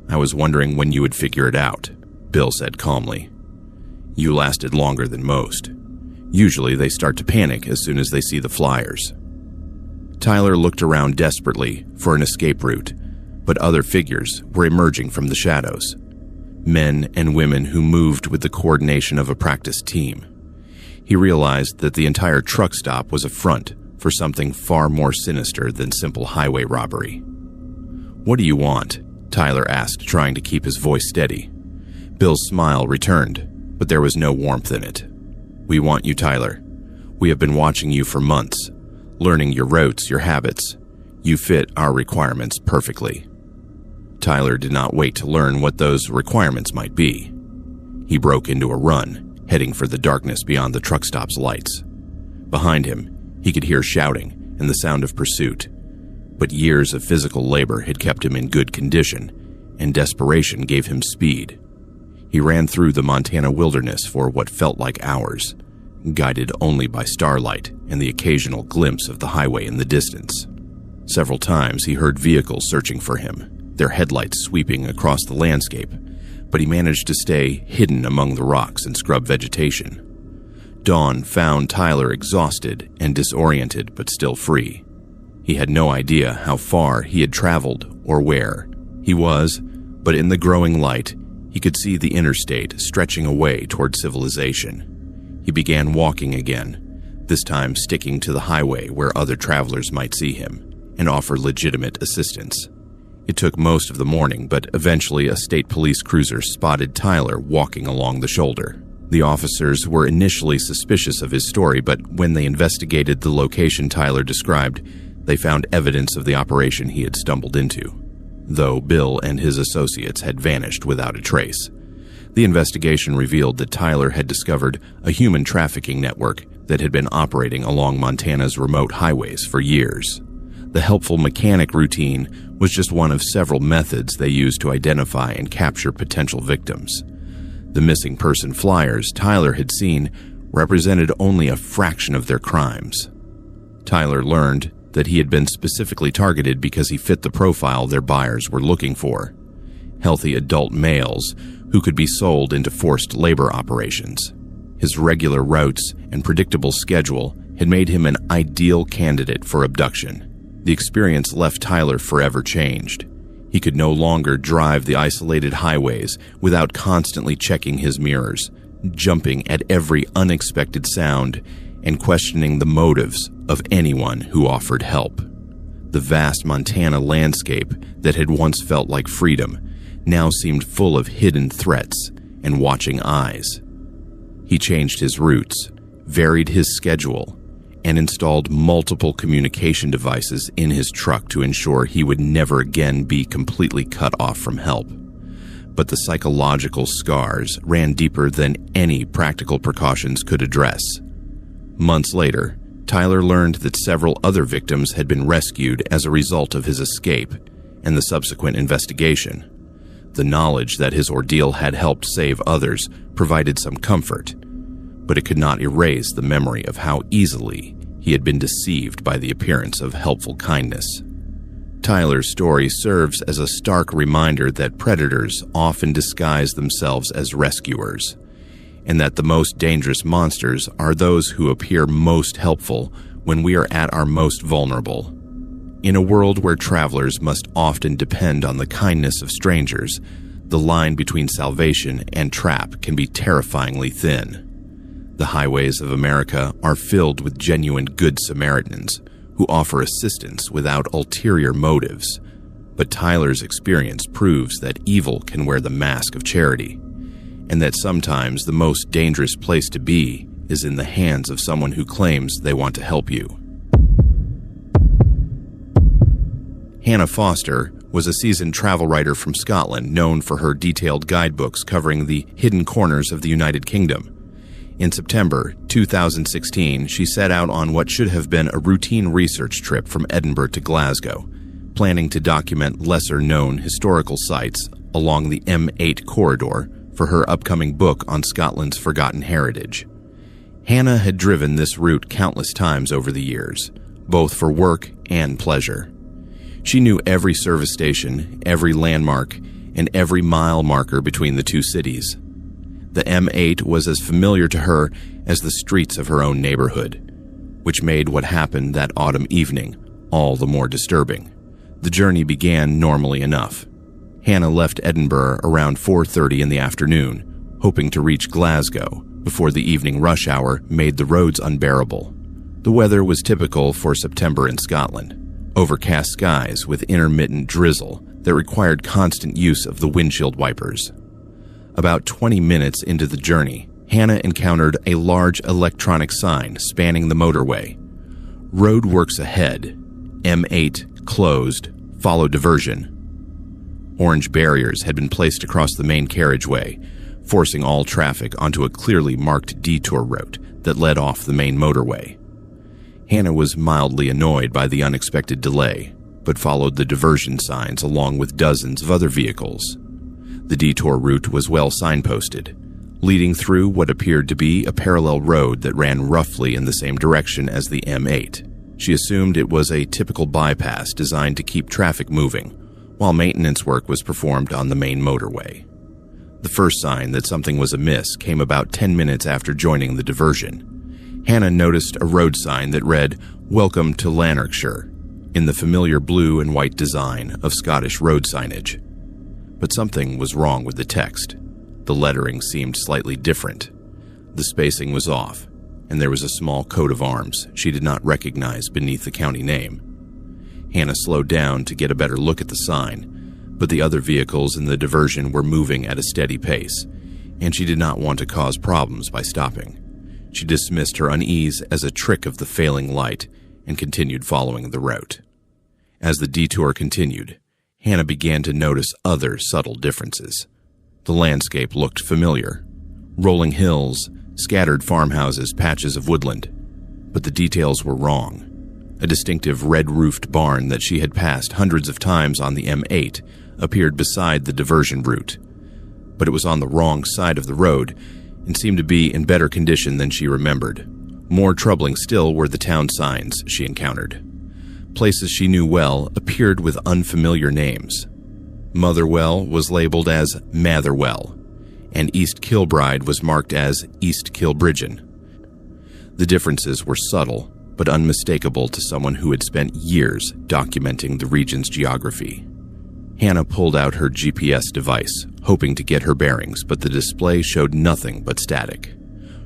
"I was wondering when you would figure it out," Bill said calmly. "You lasted longer than most. Usually they start to panic as soon as they see the flyers." Tyler looked around desperately for an escape route, but other figures were emerging from the shadows. Men and women who moved with the coordination of a practiced team. He realized that the entire truck stop was a front for something far more sinister than simple highway robbery. "What do you want?" Tyler asked, trying to keep his voice steady. Bill's smile returned, but there was no warmth in it. "We want you, Tyler. We have been watching you for months, learning your routes, your habits. You fit our requirements perfectly." Tyler did not wait to learn what those requirements might be. He broke into a run, heading for the darkness beyond the truck stop's lights. Behind him, he could hear shouting and the sound of pursuit, but years of physical labor had kept him in good condition, and desperation gave him speed. He ran through the Montana wilderness for what felt like hours, guided only by starlight and the occasional glimpse of the highway in the distance. Several times he heard vehicles searching for him, their headlights sweeping across the landscape, but he managed to stay hidden among the rocks and scrub vegetation. Dawn found Tyler exhausted and disoriented, but still free. He had no idea how far he had traveled or where he was, but in the growing light, he could see the interstate stretching away toward civilization. He began walking again, this time sticking to the highway where other travelers might see him and offer legitimate assistance. It took most of the morning, but eventually a state police cruiser spotted Tyler walking along the shoulder. The officers were initially suspicious of his story, but when they investigated the location Tyler described, they found evidence of the operation he had stumbled into, though Bill and his associates had vanished without a trace. The investigation revealed that Tyler had discovered a human trafficking network that had been operating along Montana's remote highways for years. The helpful mechanic routine was just one of several methods they used to identify and capture potential victims. The missing person flyers Tyler had seen represented only a fraction of their crimes. Tyler learned that he had been specifically targeted because he fit the profile their buyers were looking for: healthy adult males who could be sold into forced labor operations. His regular routes and predictable schedule had made him an ideal candidate for abduction. The experience left Tyler forever changed. He could no longer drive the isolated highways without constantly checking his mirrors, jumping at every unexpected sound, and questioning the motives of anyone who offered help. The vast Montana landscape that had once felt like freedom now seemed full of hidden threats and watching eyes. He changed his routes, varied his schedule, and installed multiple communication devices in his truck to ensure he would never again be completely cut off from help. But the psychological scars ran deeper than any practical precautions could address. Months later, Tyler learned that several other victims had been rescued as a result of his escape and the subsequent investigation. The knowledge that his ordeal had helped save others provided some comfort, but it could not erase the memory of how easily he had been deceived by the appearance of helpful kindness. Tyler's story serves as a stark reminder that predators often disguise themselves as rescuers, and that the most dangerous monsters are those who appear most helpful when we are at our most vulnerable. In a world where travelers must often depend on the kindness of strangers, the line between salvation and trap can be terrifyingly thin. The highways of America are filled with genuine Good Samaritans who offer assistance without ulterior motives, but Tyler's experience proves that evil can wear the mask of charity, and that sometimes the most dangerous place to be is in the hands of someone who claims they want to help you. Hannah Foster was a seasoned travel writer from Scotland known for her detailed guidebooks covering the hidden corners of the United Kingdom. In September 2016, she set out on what should have been a routine research trip from Edinburgh to Glasgow, planning to document lesser-known historical sites along the M8 corridor for her upcoming book on Scotland's forgotten heritage. Hannah had driven this route countless times over the years, both for work and pleasure. She knew every service station, every landmark, and every mile marker between the two cities. The M8 was as familiar to her as the streets of her own neighborhood, which made what happened that autumn evening all the more disturbing. The journey began normally enough. Hannah left Edinburgh around 4:30 in the afternoon, hoping to reach Glasgow before the evening rush hour made the roads unbearable. The weather was typical for September in Scotland. Overcast skies with intermittent drizzle that required constant use of the windshield wipers. About 20 minutes into the journey, Hannah encountered a large electronic sign spanning the motorway. Roadworks ahead. M8 closed. Follow diversion. Orange barriers had been placed across the main carriageway, forcing all traffic onto a clearly marked detour route that led off the main motorway. Hannah was mildly annoyed by the unexpected delay, but followed the diversion signs along with dozens of other vehicles. The detour route was well signposted, leading through what appeared to be a parallel road that ran roughly in the same direction as the M8. She assumed it was a typical bypass designed to keep traffic moving, while maintenance work was performed on the main motorway. The first sign that something was amiss came about 10 minutes after joining the diversion. Hannah noticed a road sign that read, "Welcome to Lanarkshire," in the familiar blue and white design of Scottish road signage. But something was wrong with the text. The lettering seemed slightly different. The spacing was off, and there was a small coat of arms she did not recognize beneath the county name. Hannah slowed down to get a better look at the sign, but the other vehicles in the diversion were moving at a steady pace, and she did not want to cause problems by stopping. She dismissed her unease as a trick of the failing light and continued following the route. As the detour continued, Hannah began to notice other subtle differences. The landscape looked familiar. Rolling hills, scattered farmhouses, patches of woodland. But the details were wrong. A distinctive red-roofed barn that she had passed hundreds of times on the M8 appeared beside the diversion route. But it was on the wrong side of the road and seemed to be in better condition than she remembered. More troubling still were the town signs she encountered. Places she knew well appeared with unfamiliar names. Motherwell was labeled as Matherwell, and East Kilbride was marked as East Kilbridgeon. The differences were subtle, but unmistakable to someone who had spent years documenting the region's geography. Hannah pulled out her GPS device, hoping to get her bearings, but the display showed nothing but static.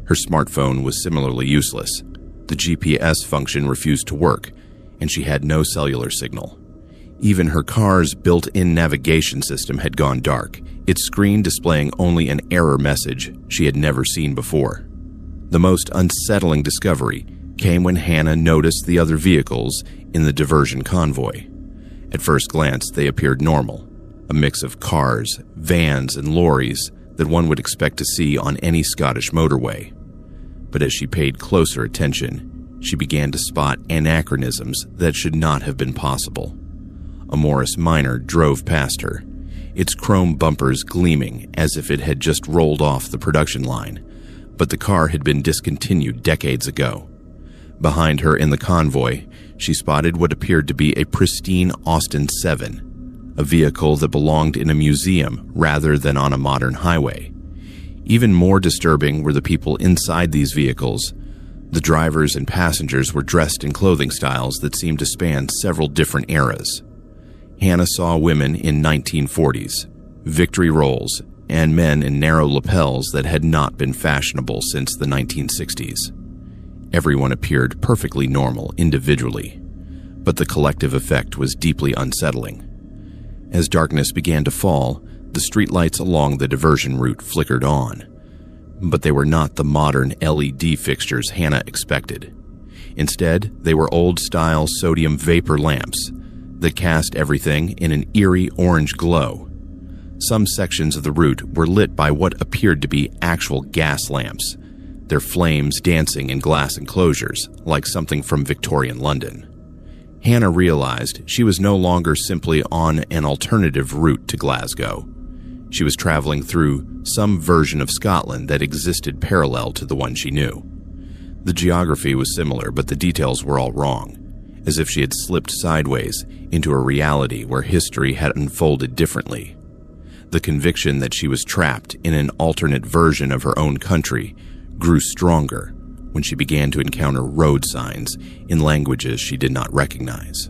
Her smartphone was similarly useless. The GPS function refused to work, and she had no cellular signal. Even her car's built-in navigation system had gone dark, its screen displaying only an error message she had never seen before. The most unsettling discovery came when Hannah noticed the other vehicles in the diversion convoy. At first glance, they appeared normal, a mix of cars, vans, and lorries that one would expect to see on any Scottish motorway. But as she paid closer attention, she began to spot anachronisms that should not have been possible. A Morris Minor drove past her, its chrome bumpers gleaming as if it had just rolled off the production line, but the car had been discontinued decades ago. Behind her in the convoy, she spotted what appeared to be a pristine Austin 7, a vehicle that belonged in a museum rather than on a modern highway. Even more disturbing were the people inside these vehicles. The drivers and passengers were dressed in clothing styles that seemed to span several different eras. Hannah saw women in 1940s, victory rolls, and men in narrow lapels that had not been fashionable since the 1960s. Everyone appeared perfectly normal individually, but the collective effect was deeply unsettling. As darkness began to fall, the streetlights along the diversion route flickered on, but they were not the modern LED fixtures Hannah expected. Instead, they were old-style sodium vapor lamps that cast everything in an eerie orange glow. Some sections of the route were lit by what appeared to be actual gas lamps, their flames dancing in glass enclosures like something from Victorian London. Hannah realized she was no longer simply on an alternative route to Glasgow. She was traveling through some version of Scotland that existed parallel to the one she knew. The geography was similar, but the details were all wrong, as if she had slipped sideways into a reality where history had unfolded differently. The conviction that she was trapped in an alternate version of her own country grew stronger when she began to encounter road signs in languages she did not recognize.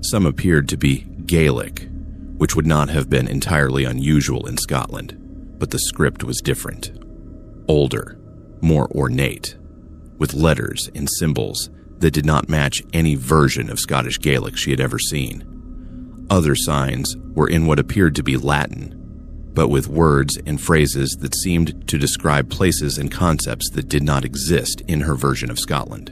Some appeared to be Gaelic, which would not have been entirely unusual in Scotland, but the script was different. Older, more ornate, with letters and symbols that did not match any version of Scottish Gaelic she had ever seen. Other signs were in what appeared to be Latin, but with words and phrases that seemed to describe places and concepts that did not exist in her version of Scotland.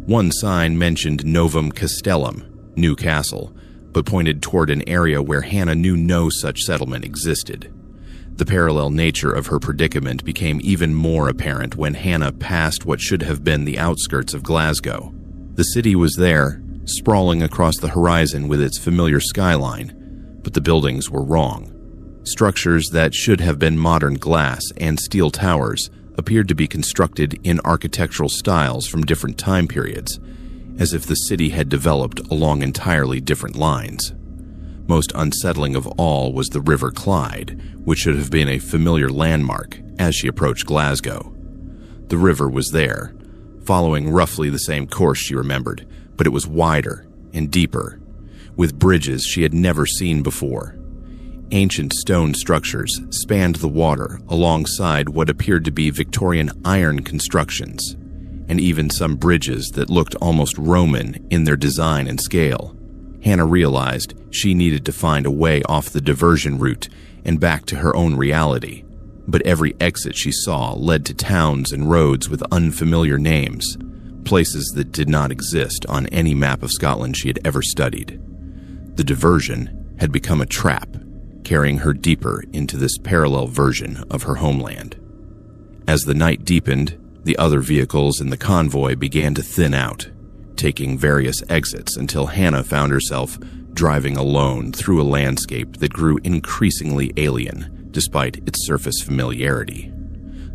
One sign mentioned Novum Castellum, New Castle, but pointed toward an area where Hannah knew no such settlement existed. The parallel nature of her predicament became even more apparent when Hannah passed what should have been the outskirts of Glasgow. The city was there, sprawling across the horizon with its familiar skyline, but the buildings were wrong. Structures that should have been modern glass and steel towers appeared to be constructed in architectural styles from different time periods, as if the city had developed along entirely different lines. Most unsettling of all was the River Clyde, which should have been a familiar landmark as she approached Glasgow. The river was there, following roughly the same course she remembered, but it was wider and deeper, with bridges she had never seen before. Ancient stone structures spanned the water alongside what appeared to be Victorian iron constructions, and even some bridges that looked almost Roman in their design and scale. Hannah realized she needed to find a way off the diversion route and back to her own reality, but every exit she saw led to towns and roads with unfamiliar names, places that did not exist on any map of Scotland she had ever studied. The diversion had become a trap, carrying her deeper into this parallel version of her homeland. As the night deepened, the other vehicles in the convoy began to thin out, taking various exits until Hannah found herself driving alone through a landscape that grew increasingly alien despite its surface familiarity.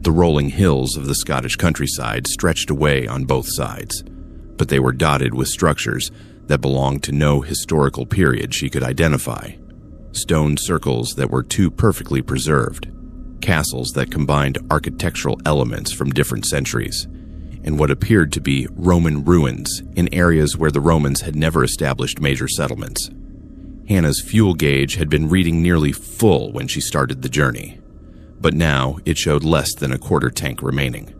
The rolling hills of the Scottish countryside stretched away on both sides, but they were dotted with structures that belonged to no historical period she could identify. Stone circles that were too perfectly preserved, castles that combined architectural elements from different centuries, and what appeared to be Roman ruins in areas where the Romans had never established major settlements. Hannah's fuel gauge had been reading nearly full when she started the journey, but now it showed less than a quarter tank remaining.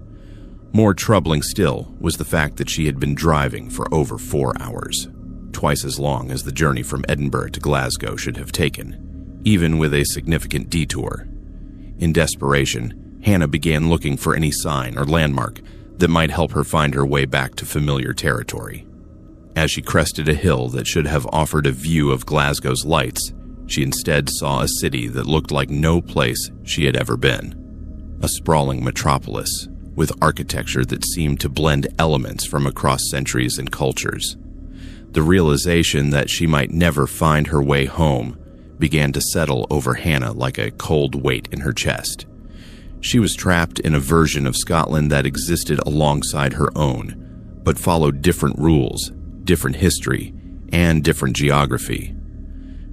More troubling still was the fact that she had been driving for over 4 hours, twice as long as the journey from Edinburgh to Glasgow should have taken, even with a significant detour. In desperation, Hannah began looking for any sign or landmark that might help her find her way back to familiar territory. As she crested a hill that should have offered a view of Glasgow's lights, she instead saw a city that looked like no place she had ever been. A sprawling metropolis with architecture that seemed to blend elements from across centuries and cultures. The realization that she might never find her way home began to settle over Hannah like a cold weight in her chest. She was trapped in a version of Scotland that existed alongside her own, but followed different rules, different history, and different geography.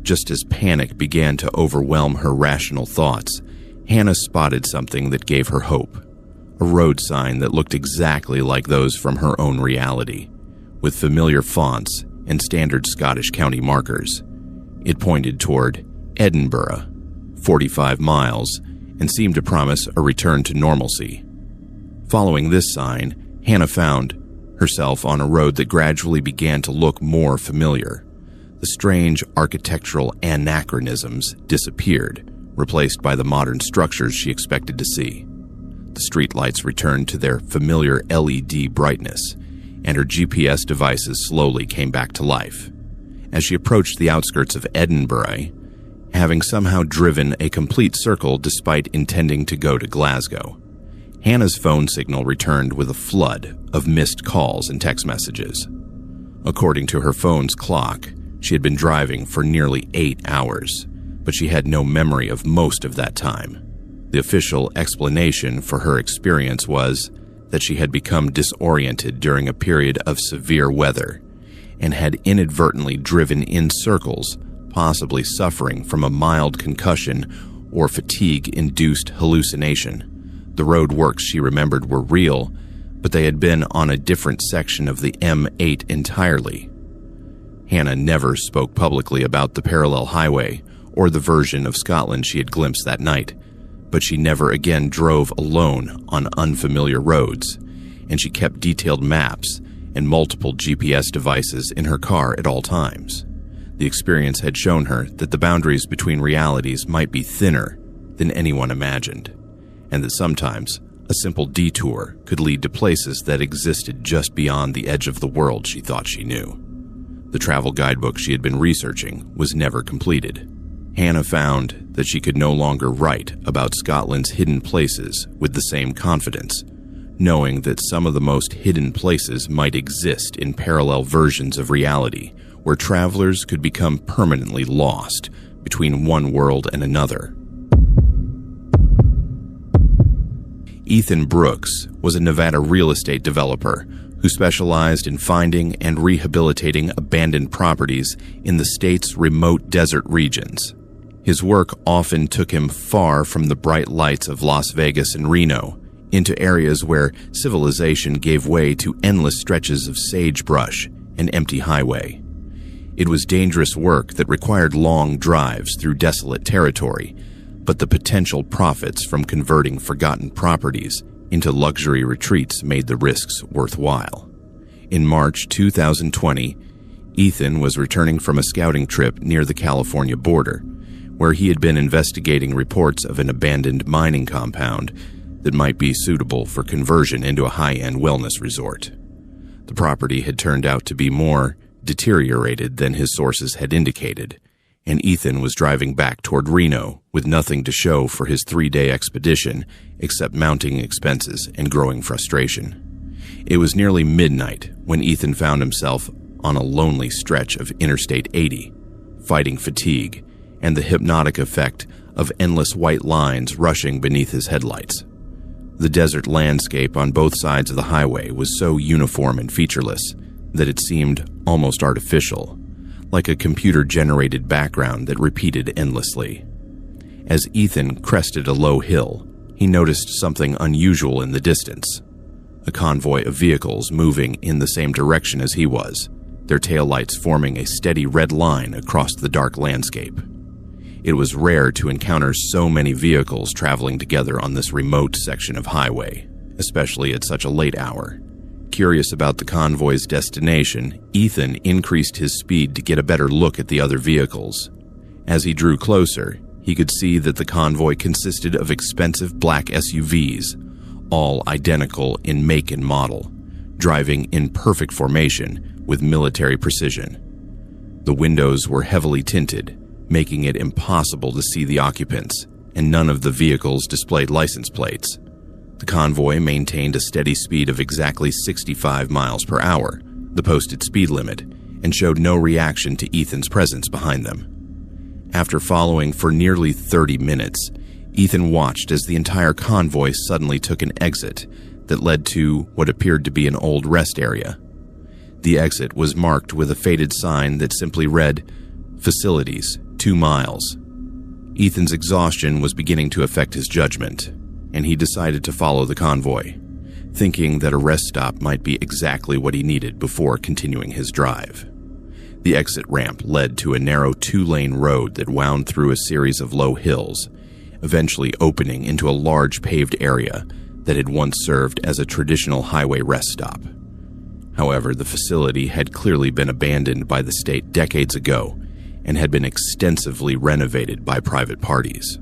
Just as panic began to overwhelm her rational thoughts, Hannah spotted something that gave her hope. A road sign that looked exactly like those from her own reality, with familiar fonts and standard Scottish county markers. It pointed toward Edinburgh, 45 miles, and seemed to promise a return to normalcy. Following this sign, Hannah found herself on a road that gradually began to look more familiar. The strange architectural anachronisms disappeared, replaced by the modern structures she expected to see. The streetlights returned to their familiar LED brightness, and her GPS devices slowly came back to life. As she approached the outskirts of Edinburgh, having somehow driven a complete circle despite intending to go to Glasgow, Hannah's phone signal returned with a flood of missed calls and text messages. According to her phone's clock, she had been driving for nearly 8 hours, but she had no memory of most of that time. The official explanation for her experience was that she had become disoriented during a period of severe weather and had inadvertently driven in circles, possibly suffering from a mild concussion or fatigue-induced hallucination. The roadworks she remembered were real, but they had been on a different section of the M8 entirely. Hannah never spoke publicly about the parallel highway or the version of Scotland she had glimpsed that night, but she never again drove alone on unfamiliar roads, and she kept detailed maps and multiple GPS devices in her car at all times. The experience had shown her that the boundaries between realities might be thinner than anyone imagined, and that sometimes a simple detour could lead to places that existed just beyond the edge of the world she thought she knew. The travel guidebook she had been researching was never completed. Hannah found that she could no longer write about Scotland's hidden places with the same confidence, knowing that some of the most hidden places might exist in parallel versions of reality, where travelers could become permanently lost between one world and another. Ethan Brooks was a Nevada real estate developer who specialized in finding and rehabilitating abandoned properties in the state's remote desert regions. His work often took him far from the bright lights of Las Vegas and Reno, into areas where civilization gave way to endless stretches of sagebrush and empty highway. It was dangerous work that required long drives through desolate territory, but the potential profits from converting forgotten properties into luxury retreats made the risks worthwhile. In March 2020, Ethan was returning from a scouting trip near the California border, where he had been investigating reports of an abandoned mining compound that might be suitable for conversion into a high-end wellness resort. The property had turned out to be more deteriorated than his sources had indicated, and Ethan was driving back toward Reno with nothing to show for his 3-day expedition except mounting expenses and growing frustration. It was nearly midnight when Ethan found himself on a lonely stretch of Interstate 80, fighting fatigue and the hypnotic effect of endless white lines rushing beneath his headlights. The desert landscape on both sides of the highway was so uniform and featureless that it seemed almost artificial, like a computer-generated background that repeated endlessly. As Ethan crested a low hill, he noticed something unusual in the distance. A convoy of vehicles moving in the same direction as he was, their taillights forming a steady red line across the dark landscape. It was rare to encounter so many vehicles traveling together on this remote section of highway, especially at such a late hour. Curious about the convoy's destination, Ethan increased his speed to get a better look at the other vehicles. As he drew closer, he could see that the convoy consisted of expensive black SUVs, all identical in make and model, driving in perfect formation with military precision. The windows were heavily tinted, making it impossible to see the occupants, and none of the vehicles displayed license plates. The convoy maintained a steady speed of exactly 65 miles per hour, the posted speed limit, and showed no reaction to Ethan's presence behind them. After following for nearly 30 minutes, Ethan watched as the entire convoy suddenly took an exit that led to what appeared to be an old rest area. The exit was marked with a faded sign that simply read, "Facilities, 2 miles." Ethan's exhaustion was beginning to affect his judgment, and he decided to follow the convoy, thinking that a rest stop might be exactly what he needed before continuing his drive. The exit ramp led to a narrow 2-lane road that wound through a series of low hills, eventually opening into a large paved area that had once served as a traditional highway rest stop. However, the facility had clearly been abandoned by the state decades ago and had been extensively renovated by private parties.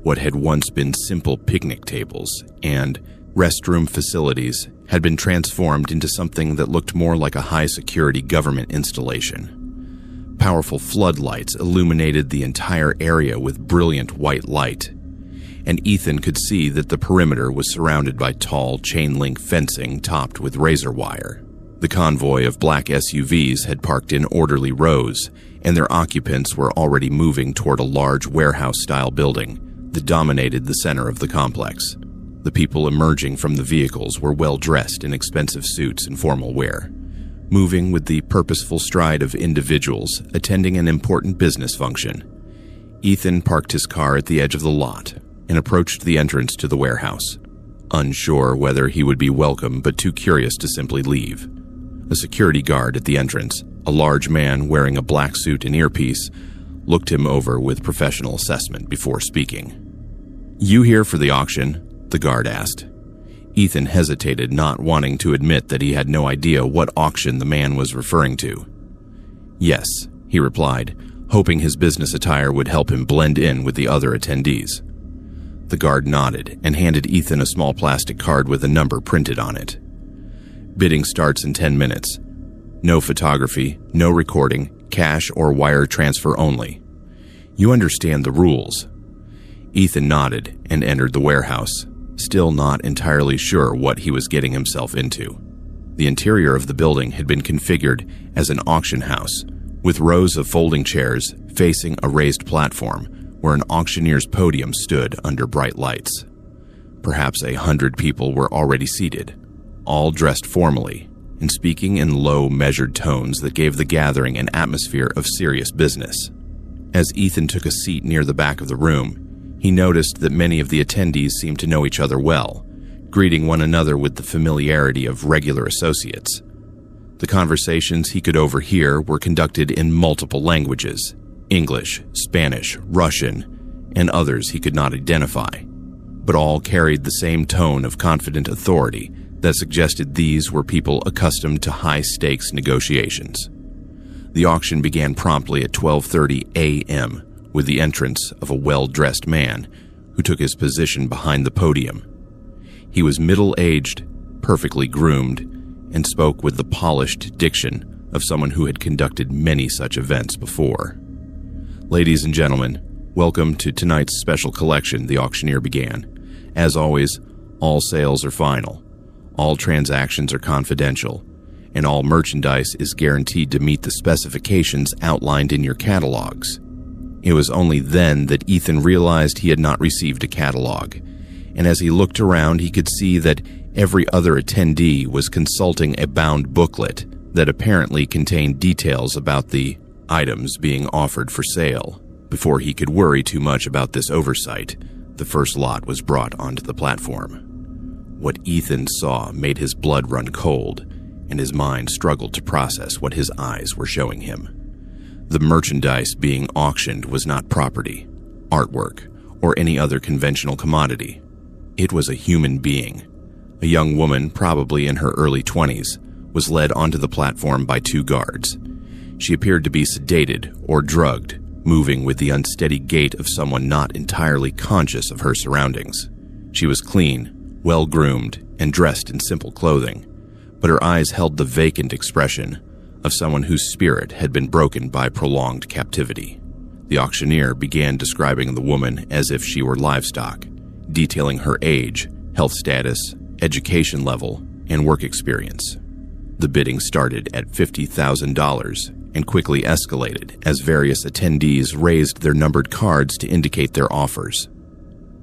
What had once been simple picnic tables and restroom facilities had been transformed into something that looked more like a high-security government installation. Powerful floodlights illuminated the entire area with brilliant white light, and Ethan could see that the perimeter was surrounded by tall chain-link fencing topped with razor wire. The convoy of black SUVs had parked in orderly rows, and their occupants were already moving toward a large warehouse-style building that dominated the center of the complex. The people emerging from the vehicles were well-dressed in expensive suits and formal wear, moving with the purposeful stride of individuals attending an important business function. Ethan parked his car at the edge of the lot and approached the entrance to the warehouse, unsure whether he would be welcome but too curious to simply leave. A security guard at the entrance, a large man wearing a black suit and earpiece, looked him over with professional assessment before speaking. "You here for the auction?" the guard asked. Ethan hesitated, not wanting to admit that he had no idea what auction the man was referring to. "Yes," he replied, hoping his business attire would help him blend in with the other attendees. The guard nodded and handed Ethan a small plastic card with a number printed on it. "Bidding starts in 10 minutes. No photography, no recording, cash or wire transfer only. You understand the rules." Ethan nodded and entered the warehouse, still not entirely sure what he was getting himself into. The interior of the building had been configured as an auction house, with rows of folding chairs facing a raised platform where an auctioneer's podium stood under bright lights. Perhaps 100 people were already seated, all dressed formally and speaking in low, measured tones that gave the gathering an atmosphere of serious business. As Ethan took a seat near the back of the room, he noticed that many of the attendees seemed to know each other well, greeting one another with the familiarity of regular associates. The conversations he could overhear were conducted in multiple languages: English, Spanish, Russian, and others he could not identify, but all carried the same tone of confident authority that suggested these were people accustomed to high-stakes negotiations. The auction began promptly at 12:30 a.m., with the entrance of a well-dressed man who took his position behind the podium. He was middle-aged, perfectly groomed, and spoke with the polished diction of someone who had conducted many such events before. "Ladies and gentlemen, welcome to tonight's special collection," the auctioneer began. "As always, all sales are final. All transactions are confidential, and all merchandise is guaranteed to meet the specifications outlined in your catalogs." It was only then that Ethan realized he had not received a catalog, and as he looked around he could see that every other attendee was consulting a bound booklet that apparently contained details about the items being offered for sale. Before he could worry too much about this oversight, the first lot was brought onto the platform. What Ethan saw made his blood run cold, and his mind struggled to process what his eyes were showing him. The merchandise being auctioned was not property, artwork, or any other conventional commodity. It was a human being. A young woman, probably in her early 20s, was led onto the platform by 2 guards. She appeared to be sedated or drugged, moving with the unsteady gait of someone not entirely conscious of her surroundings. She was clean, well-groomed, and dressed in simple clothing, but her eyes held the vacant expression of someone whose spirit had been broken by prolonged captivity. The auctioneer began describing the woman as if she were livestock, detailing her age, health status, education level, and work experience. The bidding started at $50,000 and quickly escalated as various attendees raised their numbered cards to indicate their offers.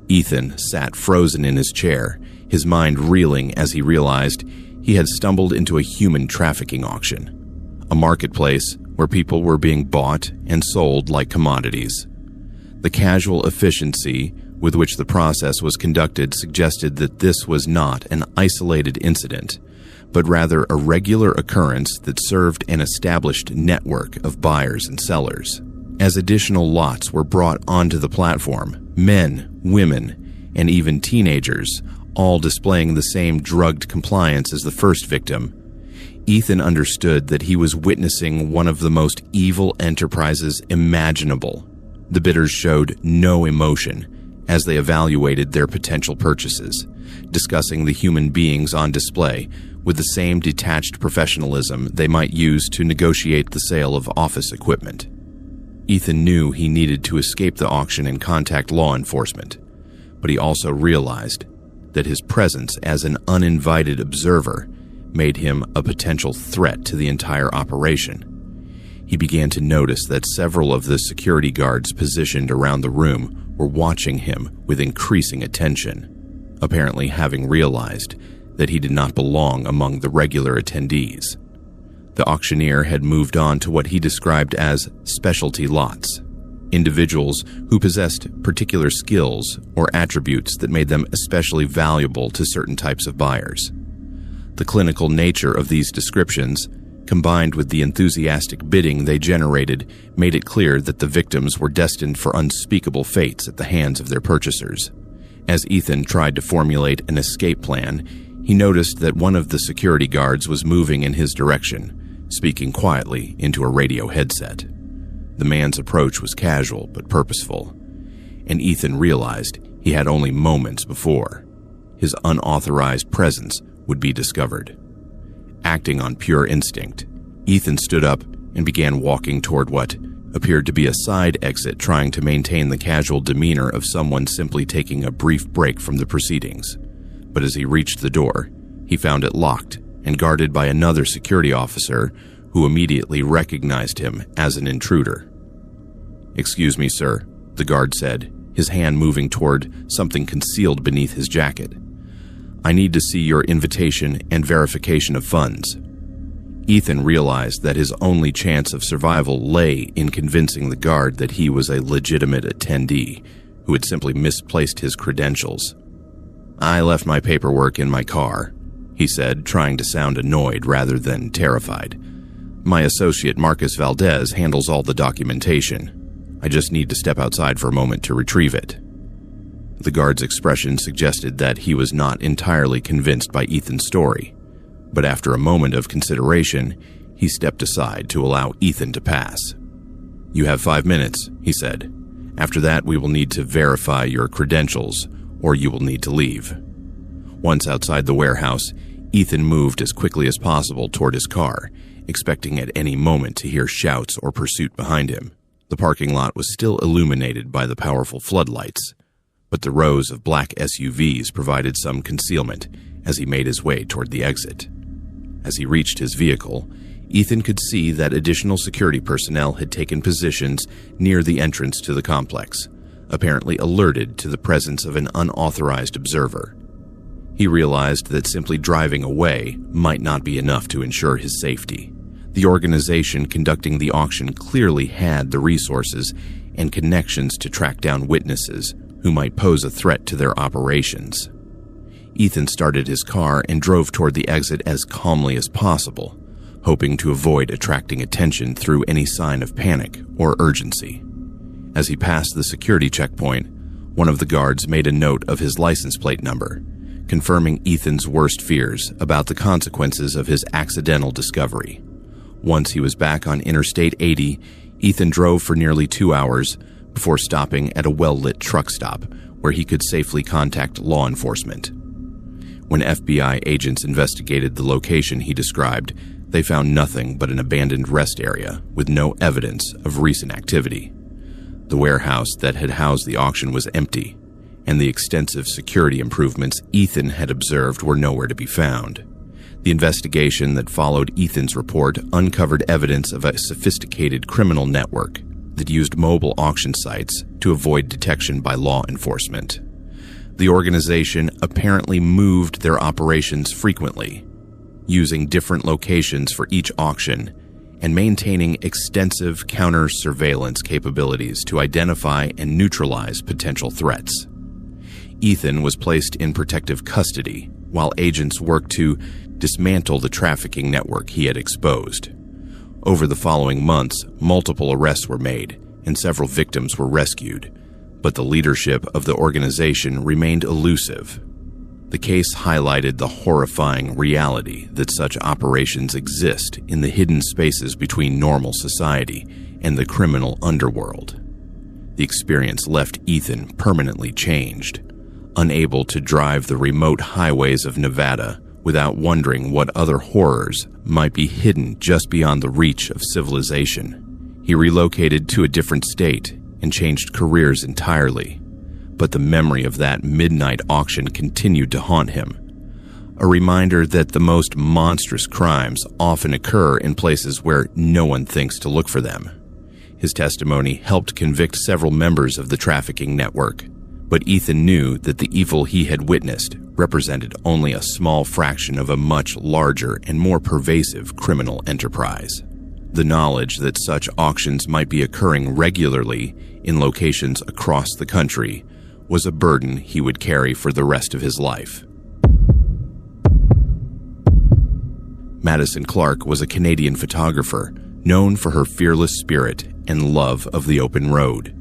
Ethan sat frozen in his chair, his mind reeling as he realized he had stumbled into a human trafficking auction, a marketplace where people were being bought and sold like commodities. The casual efficiency with which the process was conducted suggested that this was not an isolated incident, but rather a regular occurrence that served an established network of buyers and sellers. As additional lots were brought onto the platform, men, women, and even teenagers, all displaying the same drugged compliance as the first victim, Ethan understood that he was witnessing one of the most evil enterprises imaginable. The bidders showed no emotion as they evaluated their potential purchases, discussing the human beings on display with the same detached professionalism they might use to negotiate the sale of office equipment. Ethan knew he needed to escape the auction and contact law enforcement, but he also realized that his presence as an uninvited observer made him a potential threat to the entire operation. He began to notice that several of the security guards positioned around the room were watching him with increasing attention, apparently having realized that he did not belong among the regular attendees. The auctioneer had moved on to what he described as specialty lots, individuals who possessed particular skills or attributes that made them especially valuable to certain types of buyers. The clinical nature of these descriptions, combined with the enthusiastic bidding they generated, made it clear that the victims were destined for unspeakable fates at the hands of their purchasers. As Ethan tried to formulate an escape plan, he noticed that one of the security guards was moving in his direction, speaking quietly into a radio headset. The man's approach was casual but purposeful, and Ethan realized he had only moments before his unauthorized presence would be discovered. Acting on pure instinct, Ethan stood up and began walking toward what appeared to be a side exit, trying to maintain the casual demeanor of someone simply taking a brief break from the proceedings. But as he reached the door, he found it locked and guarded by another security officer who immediately recognized him as an intruder. "Excuse me, sir," the guard said, his hand moving toward something concealed beneath his jacket. "I need to see your invitation and verification of funds." Ethan realized that his only chance of survival lay in convincing the guard that he was a legitimate attendee who had simply misplaced his credentials. "I left my paperwork in my car," he said, trying to sound annoyed rather than terrified. "My associate Marcus Valdez handles all the documentation. I just need to step outside for a moment to retrieve it." The guard's expression suggested that he was not entirely convinced by Ethan's story, but after a moment of consideration, he stepped aside to allow Ethan to pass. "You have 5 minutes," he said. "After that, we will need to verify your credentials, or you will need to leave." Once outside the warehouse, Ethan moved as quickly as possible toward his car, expecting at any moment to hear shouts or pursuit behind him. The parking lot was still illuminated by the powerful floodlights, but the rows of black SUVs provided some concealment as he made his way toward the exit. As he reached his vehicle, Ethan could see that additional security personnel had taken positions near the entrance to the complex, apparently alerted to the presence of an unauthorized observer. He realized that simply driving away might not be enough to ensure his safety. The organization conducting the auction clearly had the resources and connections to track down witnesses who might pose a threat to their operations. Ethan started his car and drove toward the exit as calmly as possible, hoping to avoid attracting attention through any sign of panic or urgency. As he passed the security checkpoint, one of the guards made a note of his license plate number, confirming Ethan's worst fears about the consequences of his accidental discovery. Once he was back on Interstate 80, Ethan drove for nearly 2 hours before stopping at a well-lit truck stop where he could safely contact law enforcement. When FBI agents investigated the location he described, they found nothing but an abandoned rest area with no evidence of recent activity. The warehouse that had housed the auction was empty, and the extensive security improvements Ethan had observed were nowhere to be found. The investigation that followed Ethan's report uncovered evidence of a sophisticated criminal network that used mobile auction sites to avoid detection by law enforcement. The organization apparently moved their operations frequently, using different locations for each auction and maintaining extensive counter-surveillance capabilities to identify and neutralize potential threats. Ethan was placed in protective custody while agents worked to dismantle the trafficking network he had exposed. Over the following months, multiple arrests were made and several victims were rescued, but the leadership of the organization remained elusive. The case highlighted the horrifying reality that such operations exist in the hidden spaces between normal society and the criminal underworld. The experience left Ethan permanently changed, unable to drive the remote highways of Nevada without wondering what other horrors might be hidden just beyond the reach of civilization. He relocated to a different state and changed careers entirely, but the memory of that midnight auction continued to haunt him, a reminder that the most monstrous crimes often occur in places where no one thinks to look for them. His testimony helped convict several members of the trafficking network, but Ethan knew that the evil he had witnessed represented only a small fraction of a much larger and more pervasive criminal enterprise. The knowledge that such auctions might be occurring regularly in locations across the country was a burden he would carry for the rest of his life. Madison Clark was a Canadian photographer known for her fearless spirit and love of the open road.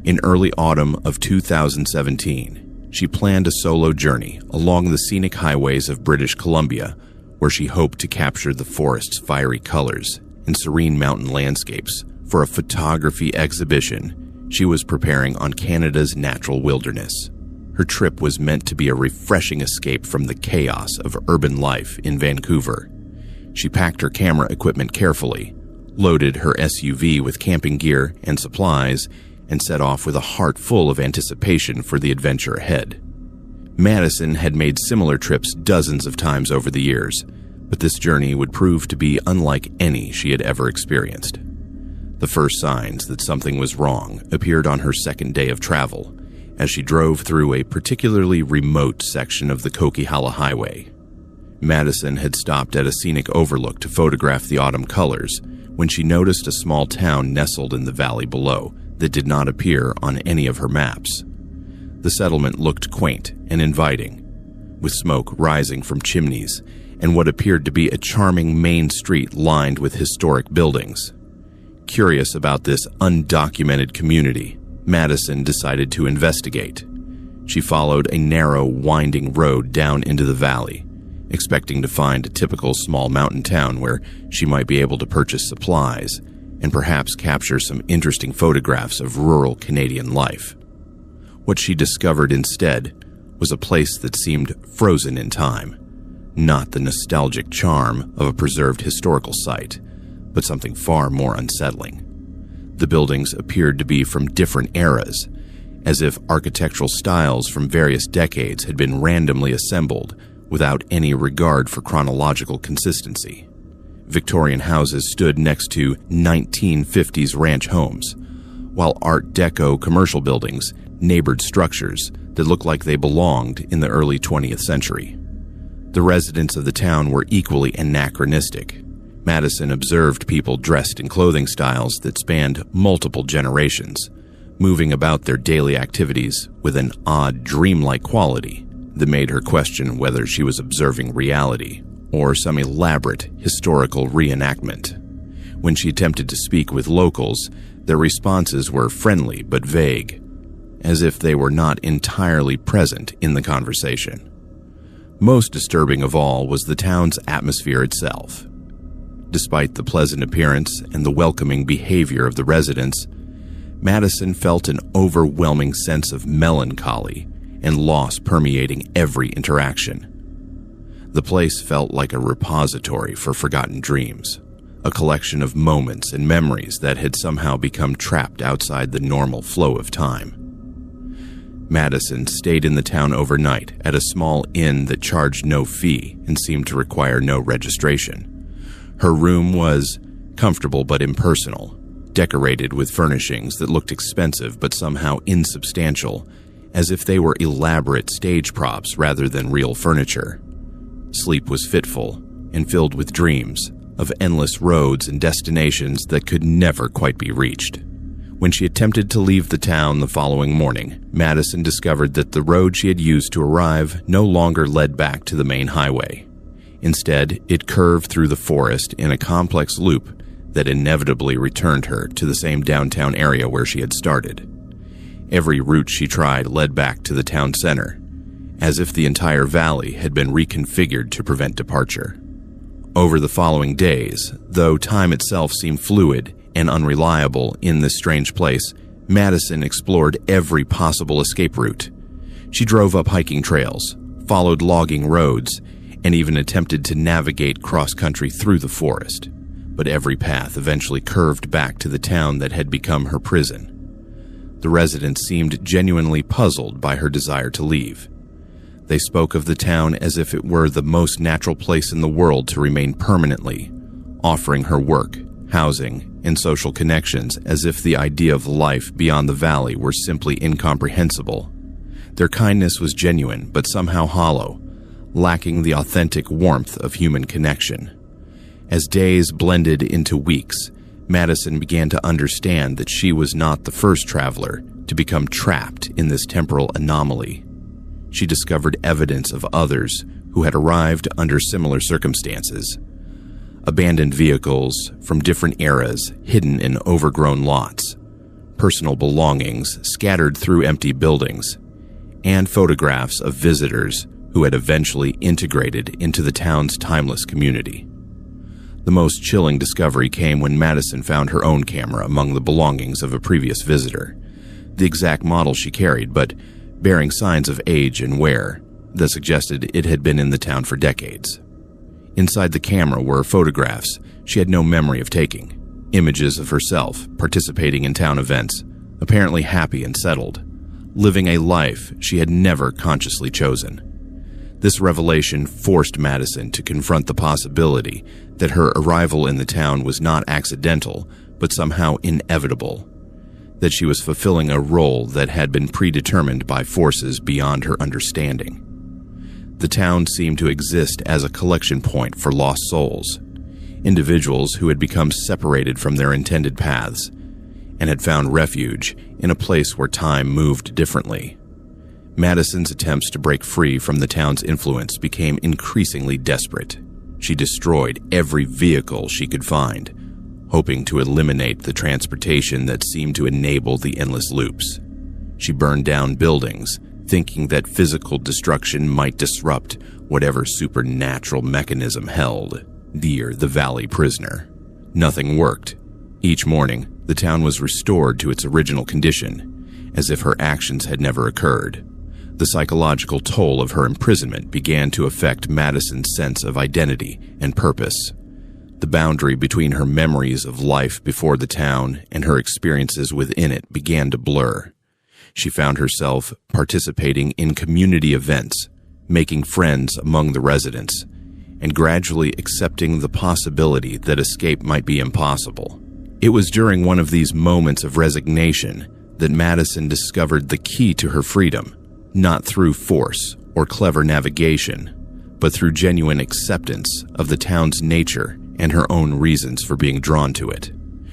In early autumn of 2017, she planned a solo journey along the scenic highways of British Columbia, where she hoped to capture the forest's fiery colors and serene mountain landscapes for a photography exhibition she was preparing on Canada's natural wilderness. Her trip was meant to be a refreshing escape from the chaos of urban life in Vancouver. She packed her camera equipment carefully, loaded her SUV with camping gear and supplies, and set off with a heart full of anticipation for the adventure ahead. Madison had made similar trips dozens of times over the years, but this journey would prove to be unlike any she had ever experienced. The first signs that something was wrong appeared on her second day of travel, as she drove through a particularly remote section of the Coquihalla Highway. Madison had stopped at a scenic overlook to photograph the autumn colors when she noticed a small town nestled in the valley below that did not appear on any of her maps. The settlement looked quaint and inviting, with smoke rising from chimneys and what appeared to be a charming main street lined with historic buildings. Curious about this undocumented community, Madison decided to investigate. She followed a narrow, winding road down into the valley, expecting to find a typical small mountain town where she might be able to purchase supplies and perhaps capture some interesting photographs of rural Canadian life. What she discovered instead was a place that seemed frozen in time, not the nostalgic charm of a preserved historical site, but something far more unsettling. The buildings appeared to be from different eras, as if architectural styles from various decades had been randomly assembled without any regard for chronological consistency. Victorian houses stood next to 1950s ranch homes, while Art Deco commercial buildings neighbored structures that looked like they belonged in the early 20th century. The residents of the town were equally anachronistic. Madison observed people dressed in clothing styles that spanned multiple generations, moving about their daily activities with an odd, dreamlike quality that made her question whether she was observing reality or some elaborate historical reenactment. When she attempted to speak with locals, their responses were friendly but vague, as if they were not entirely present in the conversation. Most disturbing of all was the town's atmosphere itself. Despite the pleasant appearance and the welcoming behavior of the residents, Madison felt an overwhelming sense of melancholy and loss permeating every interaction. The place felt like a repository for forgotten dreams, a collection of moments and memories that had somehow become trapped outside the normal flow of time. Madison stayed in the town overnight at a small inn that charged no fee and seemed to require no registration. Her room was comfortable but impersonal, decorated with furnishings that looked expensive but somehow insubstantial, as if they were elaborate stage props rather than real furniture. Sleep was fitful and filled with dreams of endless roads and destinations that could never quite be reached. When she attempted to leave the town the following morning, Madison discovered that the road she had used to arrive no longer led back to the main highway. Instead, it curved through the forest in a complex loop that inevitably returned her to the same downtown area where she had started. Every route she tried led back to the town center, as if the entire valley had been reconfigured to prevent departure. Over the following days, though time itself seemed fluid and unreliable in this strange place, Madison explored every possible escape route. She drove up hiking trails, followed logging roads, and even attempted to navigate cross-country through the forest. But every path eventually curved back to the town that had become her prison. The residents seemed genuinely puzzled by her desire to leave. They spoke of the town as if it were the most natural place in the world to remain permanently, offering her work, housing, and social connections as if the idea of life beyond the valley were simply incomprehensible. Their kindness was genuine but somehow hollow, lacking the authentic warmth of human connection. As days blended into weeks, Madison began to understand that she was not the first traveler to become trapped in this temporal anomaly. She discovered evidence of others who had arrived under similar circumstances. Abandoned vehicles from different eras hidden in overgrown lots, personal belongings scattered through empty buildings, and photographs of visitors who had eventually integrated into the town's timeless community. The most chilling discovery came when Madison found her own camera among the belongings of a previous visitor, the exact model she carried, but bearing signs of age and wear that suggested it had been in the town for decades. Inside the camera were photographs she had no memory of taking, images of herself participating in town events, apparently happy and settled, living a life she had never consciously chosen. This revelation forced Madison to confront the possibility that her arrival in the town was not accidental, but somehow inevitable, that she was fulfilling a role that had been predetermined by forces beyond her understanding. The town seemed to exist as a collection point for lost souls, individuals who had become separated from their intended paths and had found refuge in a place where time moved differently. Madison's attempts to break free from the town's influence became increasingly desperate. She destroyed every vehicle she could find, hoping to eliminate the transportation that seemed to enable the endless loops. She burned down buildings, thinking that physical destruction might disrupt whatever supernatural mechanism held dear the valley prisoner. Nothing worked. Each morning, the town was restored to its original condition, as if her actions had never occurred. The psychological toll of her imprisonment began to affect Madison's sense of identity and purpose. The boundary between her memories of life before the town and her experiences within it began to blur. She found herself participating in community events, making friends among the residents, and gradually accepting the possibility that escape might be impossible. It was during one of these moments of resignation that Madison discovered the key to her freedom, not through force or clever navigation, but through genuine acceptance of the town's nature and her own reasons for being drawn to it.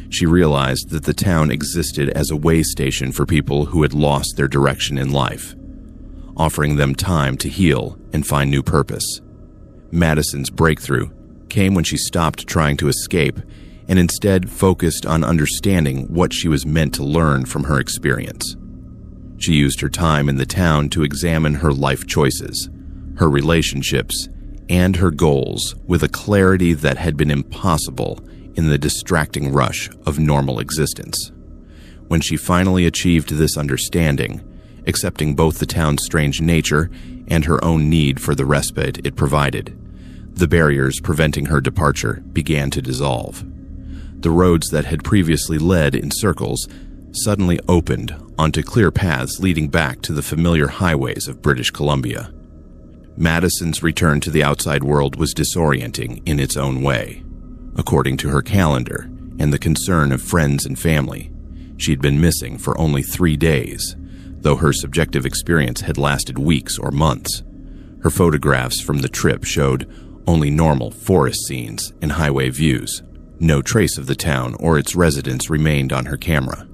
She realized that the town existed as a way station for people who had lost their direction in life, offering them time to heal and find new purpose. Madison's breakthrough came when she stopped trying to escape and instead focused on understanding what she was meant to learn from her experience. She used her time in the town to examine her life choices, her relationships, and her goals with a clarity that had been impossible in the distracting rush of normal existence. When she finally achieved this understanding, accepting both the town's strange nature and her own need for the respite it provided, the barriers preventing her departure began to dissolve. The roads that had previously led in circles suddenly opened onto clear paths leading back to the familiar highways of British Columbia. Madison's return to the outside world was disorienting in its own way. According to her calendar and the concern of friends and family, she'd been missing for only 3 days, though her subjective experience had lasted weeks or months. Her photographs from the trip showed only normal forest scenes and highway views. No trace of the town or its residents remained on her camera.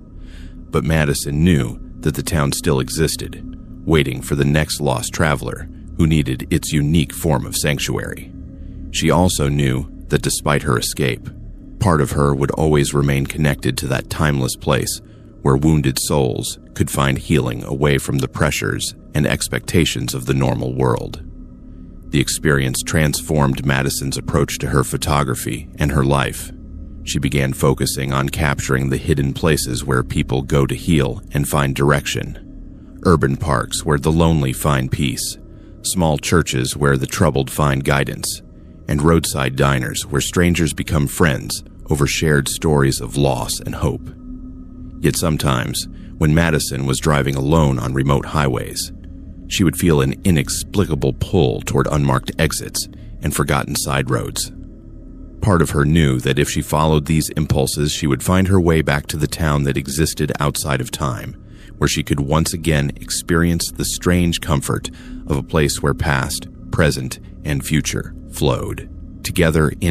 But Madison knew that the town still existed, waiting for the next lost traveler who needed its unique form of sanctuary. She also knew that despite her escape, part of her would always remain connected to that timeless place where wounded souls could find healing away from the pressures and expectations of the normal world. The experience transformed Madison's approach to her photography and her life. She began focusing on capturing the hidden places where people go to heal and find direction. Urban parks where the lonely find peace, small churches where the troubled find guidance, and roadside diners where strangers become friends over shared stories of loss and hope. Yet sometimes, when Madison was driving alone on remote highways, she would feel an inexplicable pull toward unmarked exits and forgotten side roads. Part of her knew that if she followed these impulses, she would find her way back to the town that existed outside of time, where she could once again experience the strange comfort of a place where past, present, and future flowed together in